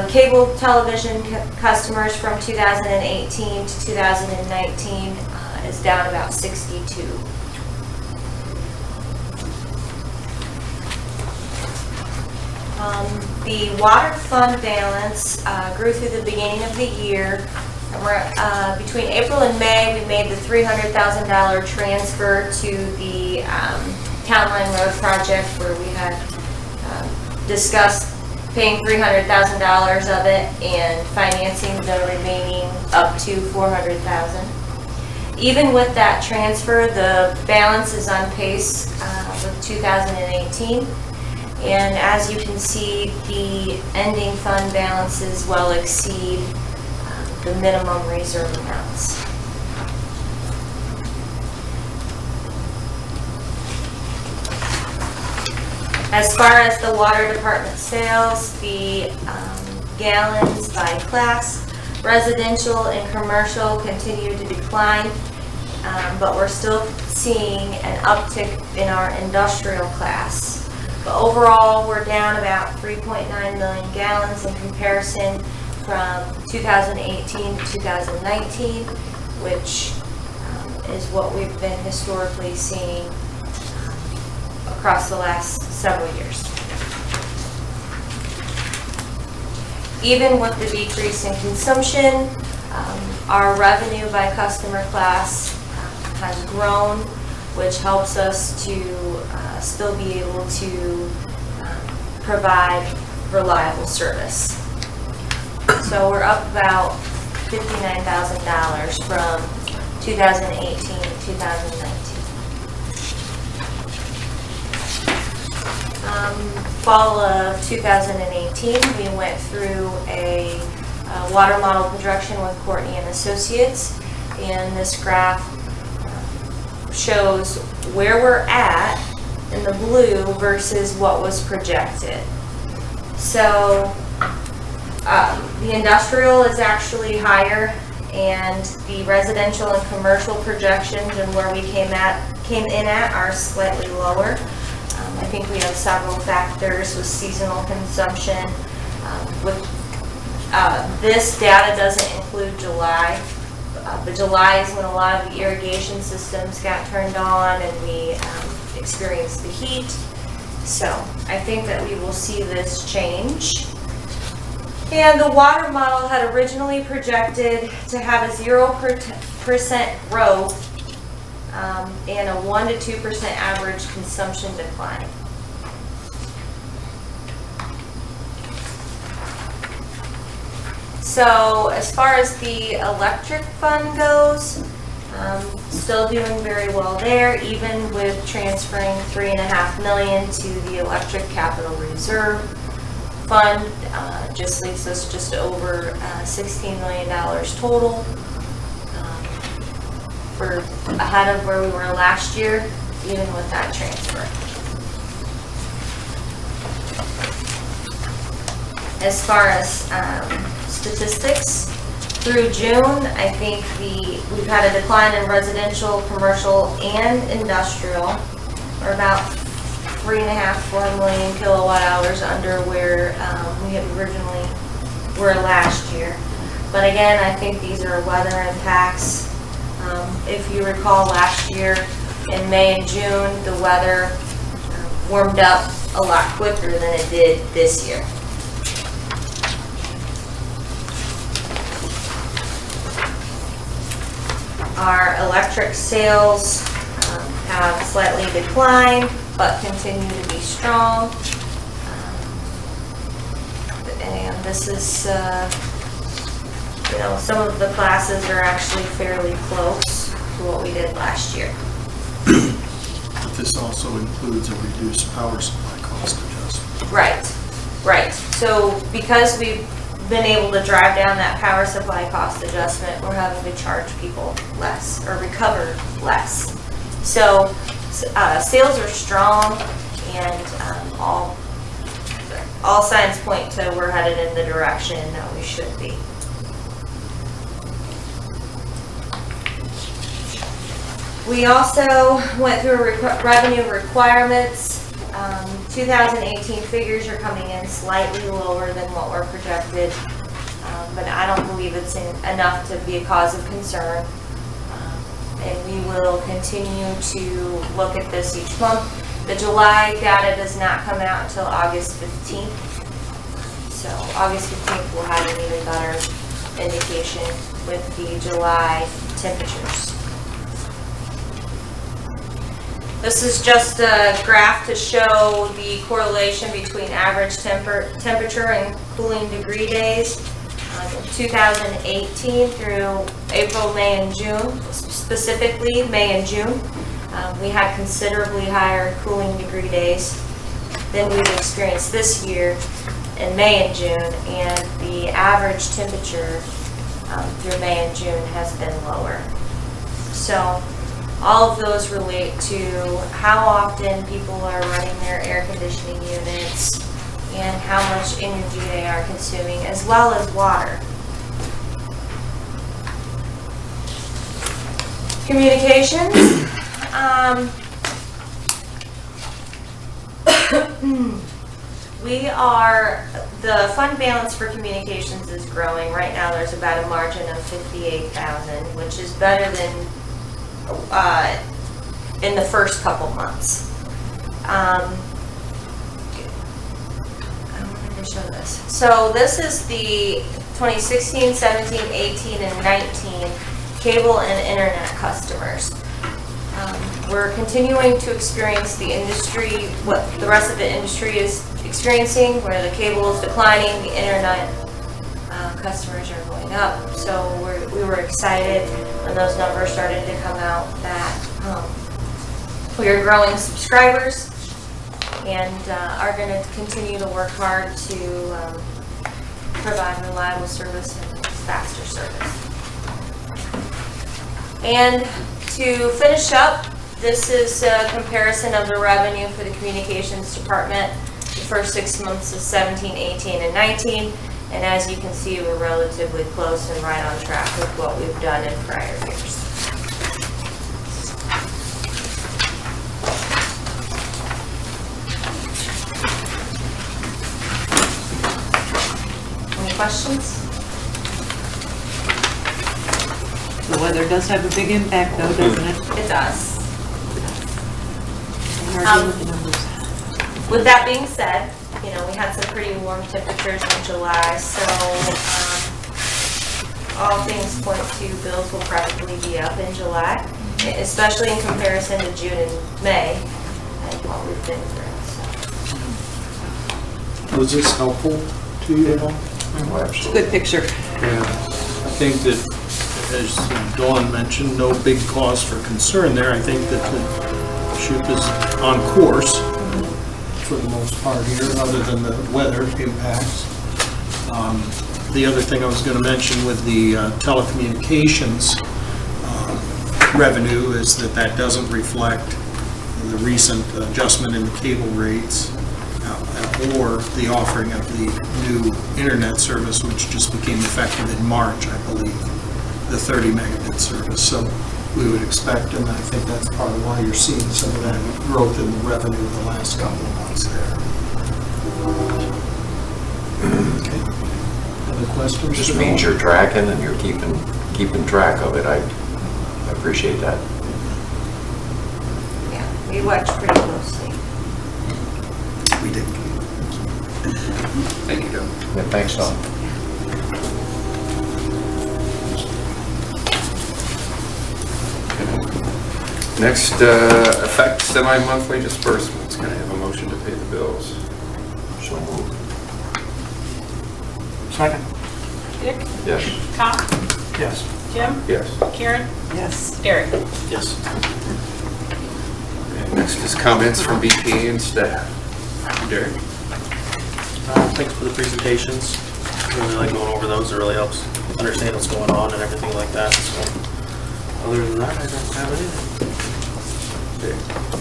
cable television customers from 2018 to 2019 is down about 62. The water fund balance grew through the beginning of the year. Between April and May, we made the $300,000 transfer to the Town Line Road project, where we had discussed paying $300,000 of it and financing the remaining up to $400,000. Even with that transfer, the balance is on pace with 2018. And as you can see, the ending fund balances well exceed the minimum reserve amounts. As far as the water department sales, the gallons by class, residential and commercial continue to decline, but we're still seeing an uptick in our industrial class. But overall, we're down about 3.9 million gallons in comparison from 2018 to 2019, which is what we've been historically seeing across the last several years. Even with the decrease in consumption, our revenue by customer class has grown, which helps us to still be able to provide reliable service. So we're up about $59,000 from 2018 to 2019. Fall of 2018, we went through a water model projection with Courtney and Associates, and this graph shows where we're at in the blue versus what was projected. So the industrial is actually higher, and the residential and commercial projections and where we came in at are slightly lower. I think we have several factors with seasonal consumption. This data doesn't include July, but July is when a lot of the irrigation systems got turned on and we experienced the heat. So I think that we will see this change. And the water model had originally projected to have a 0% growth and a 1 to 2% average consumption decline. So as far as the electric fund goes, still doing very well there, even with transferring $3.5 million to the electric capital reserve fund. Just leaves us just over $16 million total. We're ahead of where we were last year, even with that transfer. As far as statistics, through June, I think we've had a decline in residential, commercial, and industrial. We're about 3.5–4 million kilowatt hours under where we originally were last year. But again, I think these are weather impacts. If you recall last year in May and June, the weather warmed up a lot quicker than it did this year. Our electric sales have slightly declined, but continue to be strong. And this is, some of the classes are actually fairly close to what we did last year. This also includes a reduced power supply cost adjustment. Right. So because we've been able to drive down that power supply cost adjustment, we're having to charge people less or recover less. So sales are strong, and all signs point to we're headed in the direction that we should be. We also went through revenue requirements. 2018 figures are coming in slightly lower than what were projected, but I don't believe it's enough to be a cause of concern. And we will continue to look at this each month. The July data does not come out until August 15th. So August 15th we'll have an even better indication with the July temperatures. This is just a graph to show the correlation between average temperature and cooling degree days. 2018 through April, May, and June, specifically May and June, we had considerably higher cooling degree days than we've experienced this year in May and June, and the average temperature through May and June has been lower. So all of those relate to how often people are running their air conditioning units and how much energy they are consuming, as well as water. Communications. The fund balance for communications is growing. Right now there's about a margin of $58,000, which is better than in the first couple months. I wanted to show this. So this is the 2016, 17, 18, and 19 cable and internet customers. We're continuing to experience the industry, what the rest of the industry is experiencing, where the cable is declining, the internet customers are going up. So we were excited when those numbers started to come out that we are growing subscribers. and are going to continue to work hard to provide reliable service and faster service. And to finish up, this is a comparison of the revenue for the communications department the first 6 months of 17, 18, and 19. And as you can see, we're relatively close and right on track with what we've done in prior years. Any questions? The weather does have a big impact though, doesn't it? It does. And our good numbers. With that being said, you know, we had some pretty warm temperatures in July, so all things point to bills will probably be up in July, especially in comparison to June and May and what we've been through. So. Was this helpful to you at all? Oh, It's a absolutely. good picture. Yeah, I think that, as Dawn mentioned, no big cause for concern there. I think that the ship is on course for the most part here, other than the weather impacts. The other thing I was going to mention with the telecommunications revenue is that that doesn't reflect the recent adjustment in the cable rates or the offering of the new internet service, which just became effective in March, I believe, the 30 megabit service. So we would expect, and I think that's part of why you're seeing some of that growth in the revenue the last couple of months there. Okay. Other questions? Just means you're tracking and you're keeping track of it. I appreciate that. Yeah, we watch pretty closely. We did. Thank you, Doug. Yeah, thanks, Don. Next, effect semi-monthly disbursements. Can I have a motion to pay the bills? So moved. Second? Dick? Yes. Tom? Yes. Jim? Yes. Karen? Yes. Derek? Yes. And next is comments from BPA and staff. Derek? Thanks for the presentations. Really like going over those. It really helps understand what's going on and everything like that. So, other than that, I don't have anything.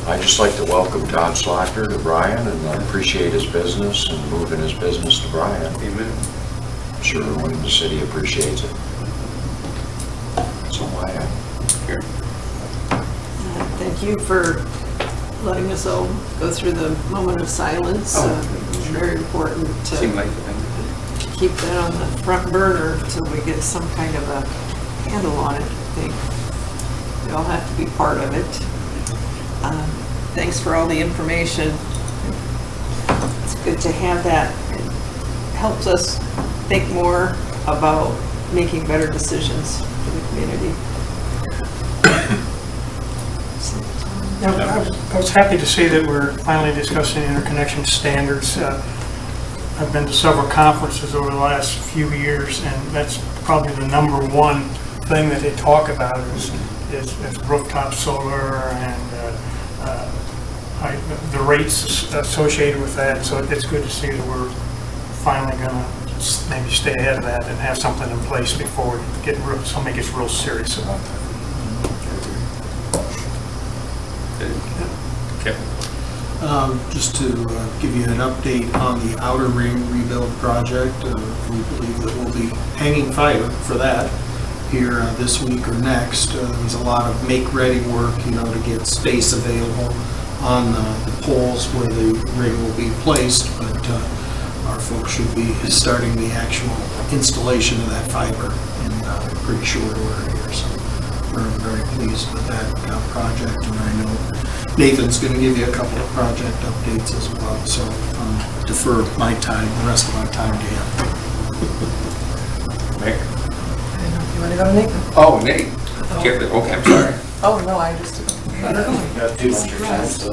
I'd just like to welcome Todd Slacker to Bryan, and I appreciate his business and moving his business to Bryan. Amen. I'm sure everyone in the city appreciates it. That's all I have. Here. Thank you for letting us all go through the moment of silence. Oh. It was very important to Seemed like keep that on the front burner until we get some kind of a handle on it. I think we all have to be part of it. Thanks for all the information. It's good to have that. It helps us think more about making better decisions for the community. I was happy to see that we're finally discussing interconnection standards. I've been to several conferences over the last few years, and that's probably the number one thing that they talk about is rooftop solar and the rates associated with that. So it's good to see that we're finally going to maybe stay ahead of that and have something in place before somebody gets real serious about that. Okay. Just to give you an update on the outer ring rebuild project, we believe that we'll be hanging fire for that here this week or next. There's a lot of make-ready work, to get space available on the poles where the ring will be placed, but our folks should be starting the actual installation of that fiber in pretty short order here. So we're very pleased with that project, and I know Nathan's going to give you a couple of project updates as well, so defer the rest of my time to him. Nick? You want to go to Nathan? Oh, Nate. Okay, I'm sorry. Oh, no, I just. Got too much time, so,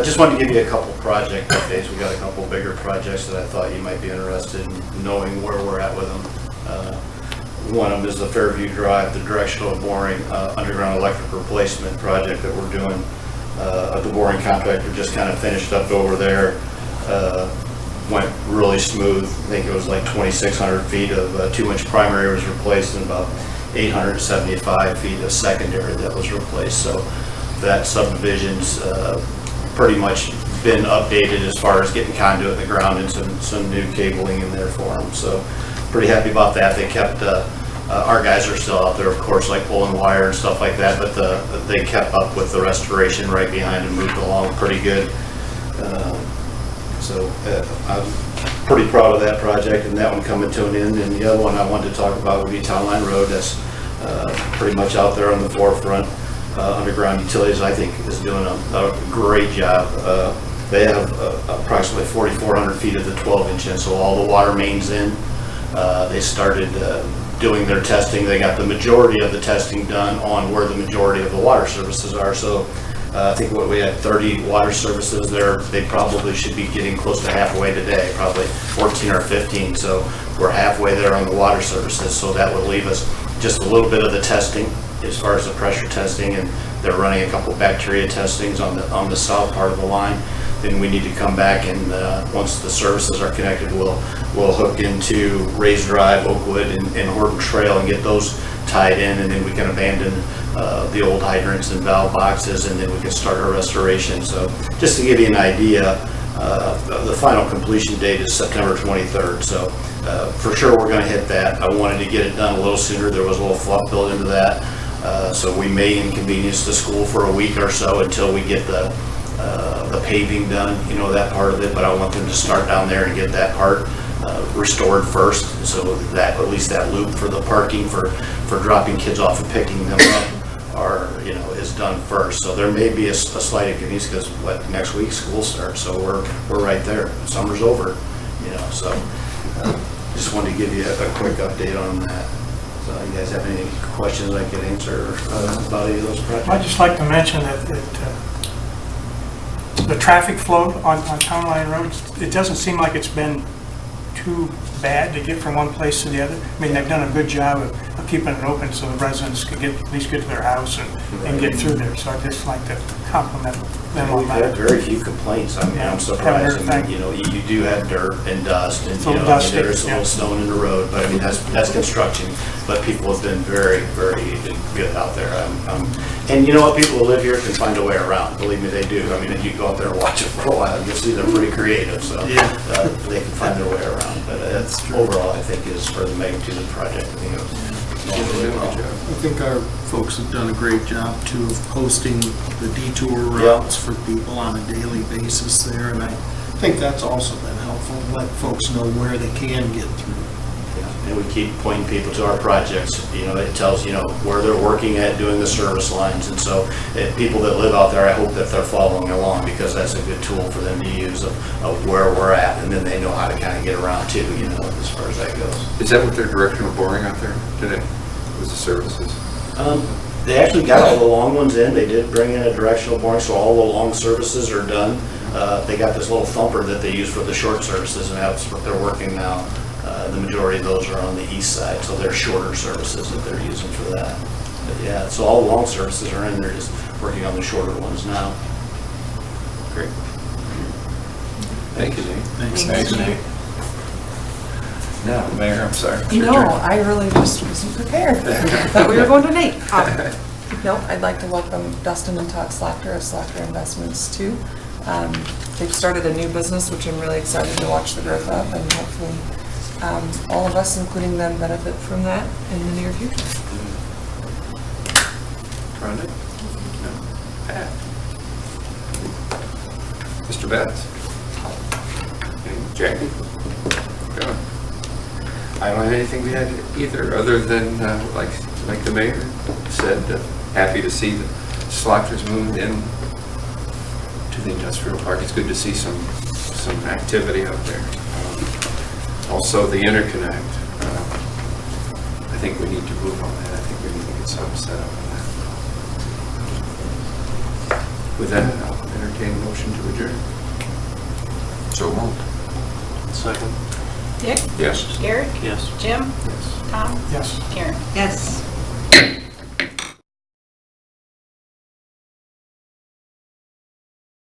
just wanted to give you a couple project updates. We got a couple bigger projects that I thought you might be interested in knowing where we're at with them. One of them is the Fairview Drive, the directional boring underground electric replacement project that we're doing The boring contractor just kind of finished up over there. Went really smooth. I think it was like 2,600 feet of 2-inch primary was replaced and about 875 feet of secondary that was replaced. So that subdivision's pretty much been updated as far as getting conduit in the ground and some new cabling in there for them. So pretty happy about that. They kept, our guys are still out there, of course, like pulling wire and stuff like that, but they kept up with the restoration right behind and moved along pretty good. So I'm pretty proud of that project and that one coming to an end. And the other one I wanted to talk about would be Town Line Road. That's pretty much out there on the forefront. Underground Utilities, I think, is doing a great job. They have approximately 4,400 feet of the 12-inch in, so all the water mains in. They started doing their testing. They got the majority of the testing done on where the majority of the water services are. So I think what we had 30 water services there. They probably should be getting close to halfway today, probably 14 or 15. So we're halfway there on the water services. So that would leave us just a little bit of the testing as far as the pressure testing, and they're running a couple bacteria testings on the south part of the line. Then we need to come back and once the services are connected, we'll hook into Rays Drive, Oakwood, and Horton Trail and get those tied in, and then we can abandon the old hydrants and valve boxes, and then we can start our restoration. So just to give you an idea, the final completion date is September 23rd. So for sure we're going to hit that. I wanted to get it done a little sooner. There was a little fluff built into that. So we may inconvenience the school for a week or so until we get the paving done, you know, that part of it, but I want them to start down there and get that part restored first, so that at least that loop for the parking for dropping kids off and picking them up are, you know, is done first. So there may be a slight inconvenience because next week school starts, so we're right there. Summer's over, you know. So just wanted to give you a quick update on that. So you guys have any questions I could answer about any of those projects? I'd just like to mention that the traffic flow on Town Line Road, it doesn't seem like it's been too bad to get from one place to the other. I mean, they've done a good job of keeping it open so the residents could at least get to their house and get through there. So I'd just like to compliment them on We've had that. very few complaints. I mean, I'm surprised. I mean, you know, you do have dirt and dust, and you know, I mean, there's a little stone in the road, but I mean that's construction. But people have been very, very good out there. And you know what? People who live here can find a way around. Believe me, they do. I mean, if you go out there and watch it for a while, you'll see they're pretty creative. So they can find their way around. But overall, I think is for the magnitude of the project. I think it was I think our folks have done a great job too of posting the detour routes for people on a daily basis there, and I think that's also been helpful, let folks know where they can get through. And we keep pointing people to our projects. You know, it tells, you know, where they're working at doing the service lines. And so people that live out there, I hope that they're following along, because that's a good tool for them to use of where we're at. And then they know how to kind of get around too, you know, as far as that goes. Is that what they're directional boring out there today? Was the services? They actually got all the long ones in. They did bring in a directional boring, so all the long services are done. They got this little thumper that they use for the short services, and that's what they're working now. The majority of those are on the east side, so they're shorter services that they're using for that. But yeah, so all the long services are in. They're just working on the shorter ones now. Great. Thank you, Nate. Thanks, Nate. No, Mayor, I'm sorry. No, I really just wasn't prepared. Thought we were going to Nate. No, I'd like to welcome Dustin and Todd Slachter of Slachter Investments too. They've started a new business, which I'm really excited to watch the growth of, and hopefully all of us, including them, benefit from that in the near future. Rhonda? No. Pat? Mr. Betts? Jackie? Go. I don't have anything to add either, other than, like the mayor said, happy to see the Slachters moved in to the industrial park. It's good to see some activity out there. Also, the interconnect. I think we need to move on that. I think we need to get something set up on that. With that, I'll entertain a motion to adjourn. So moved. Second. Dick? Yes. Garrett? Yes. Jim? Yes. Tom? Yes. Karen? Yes.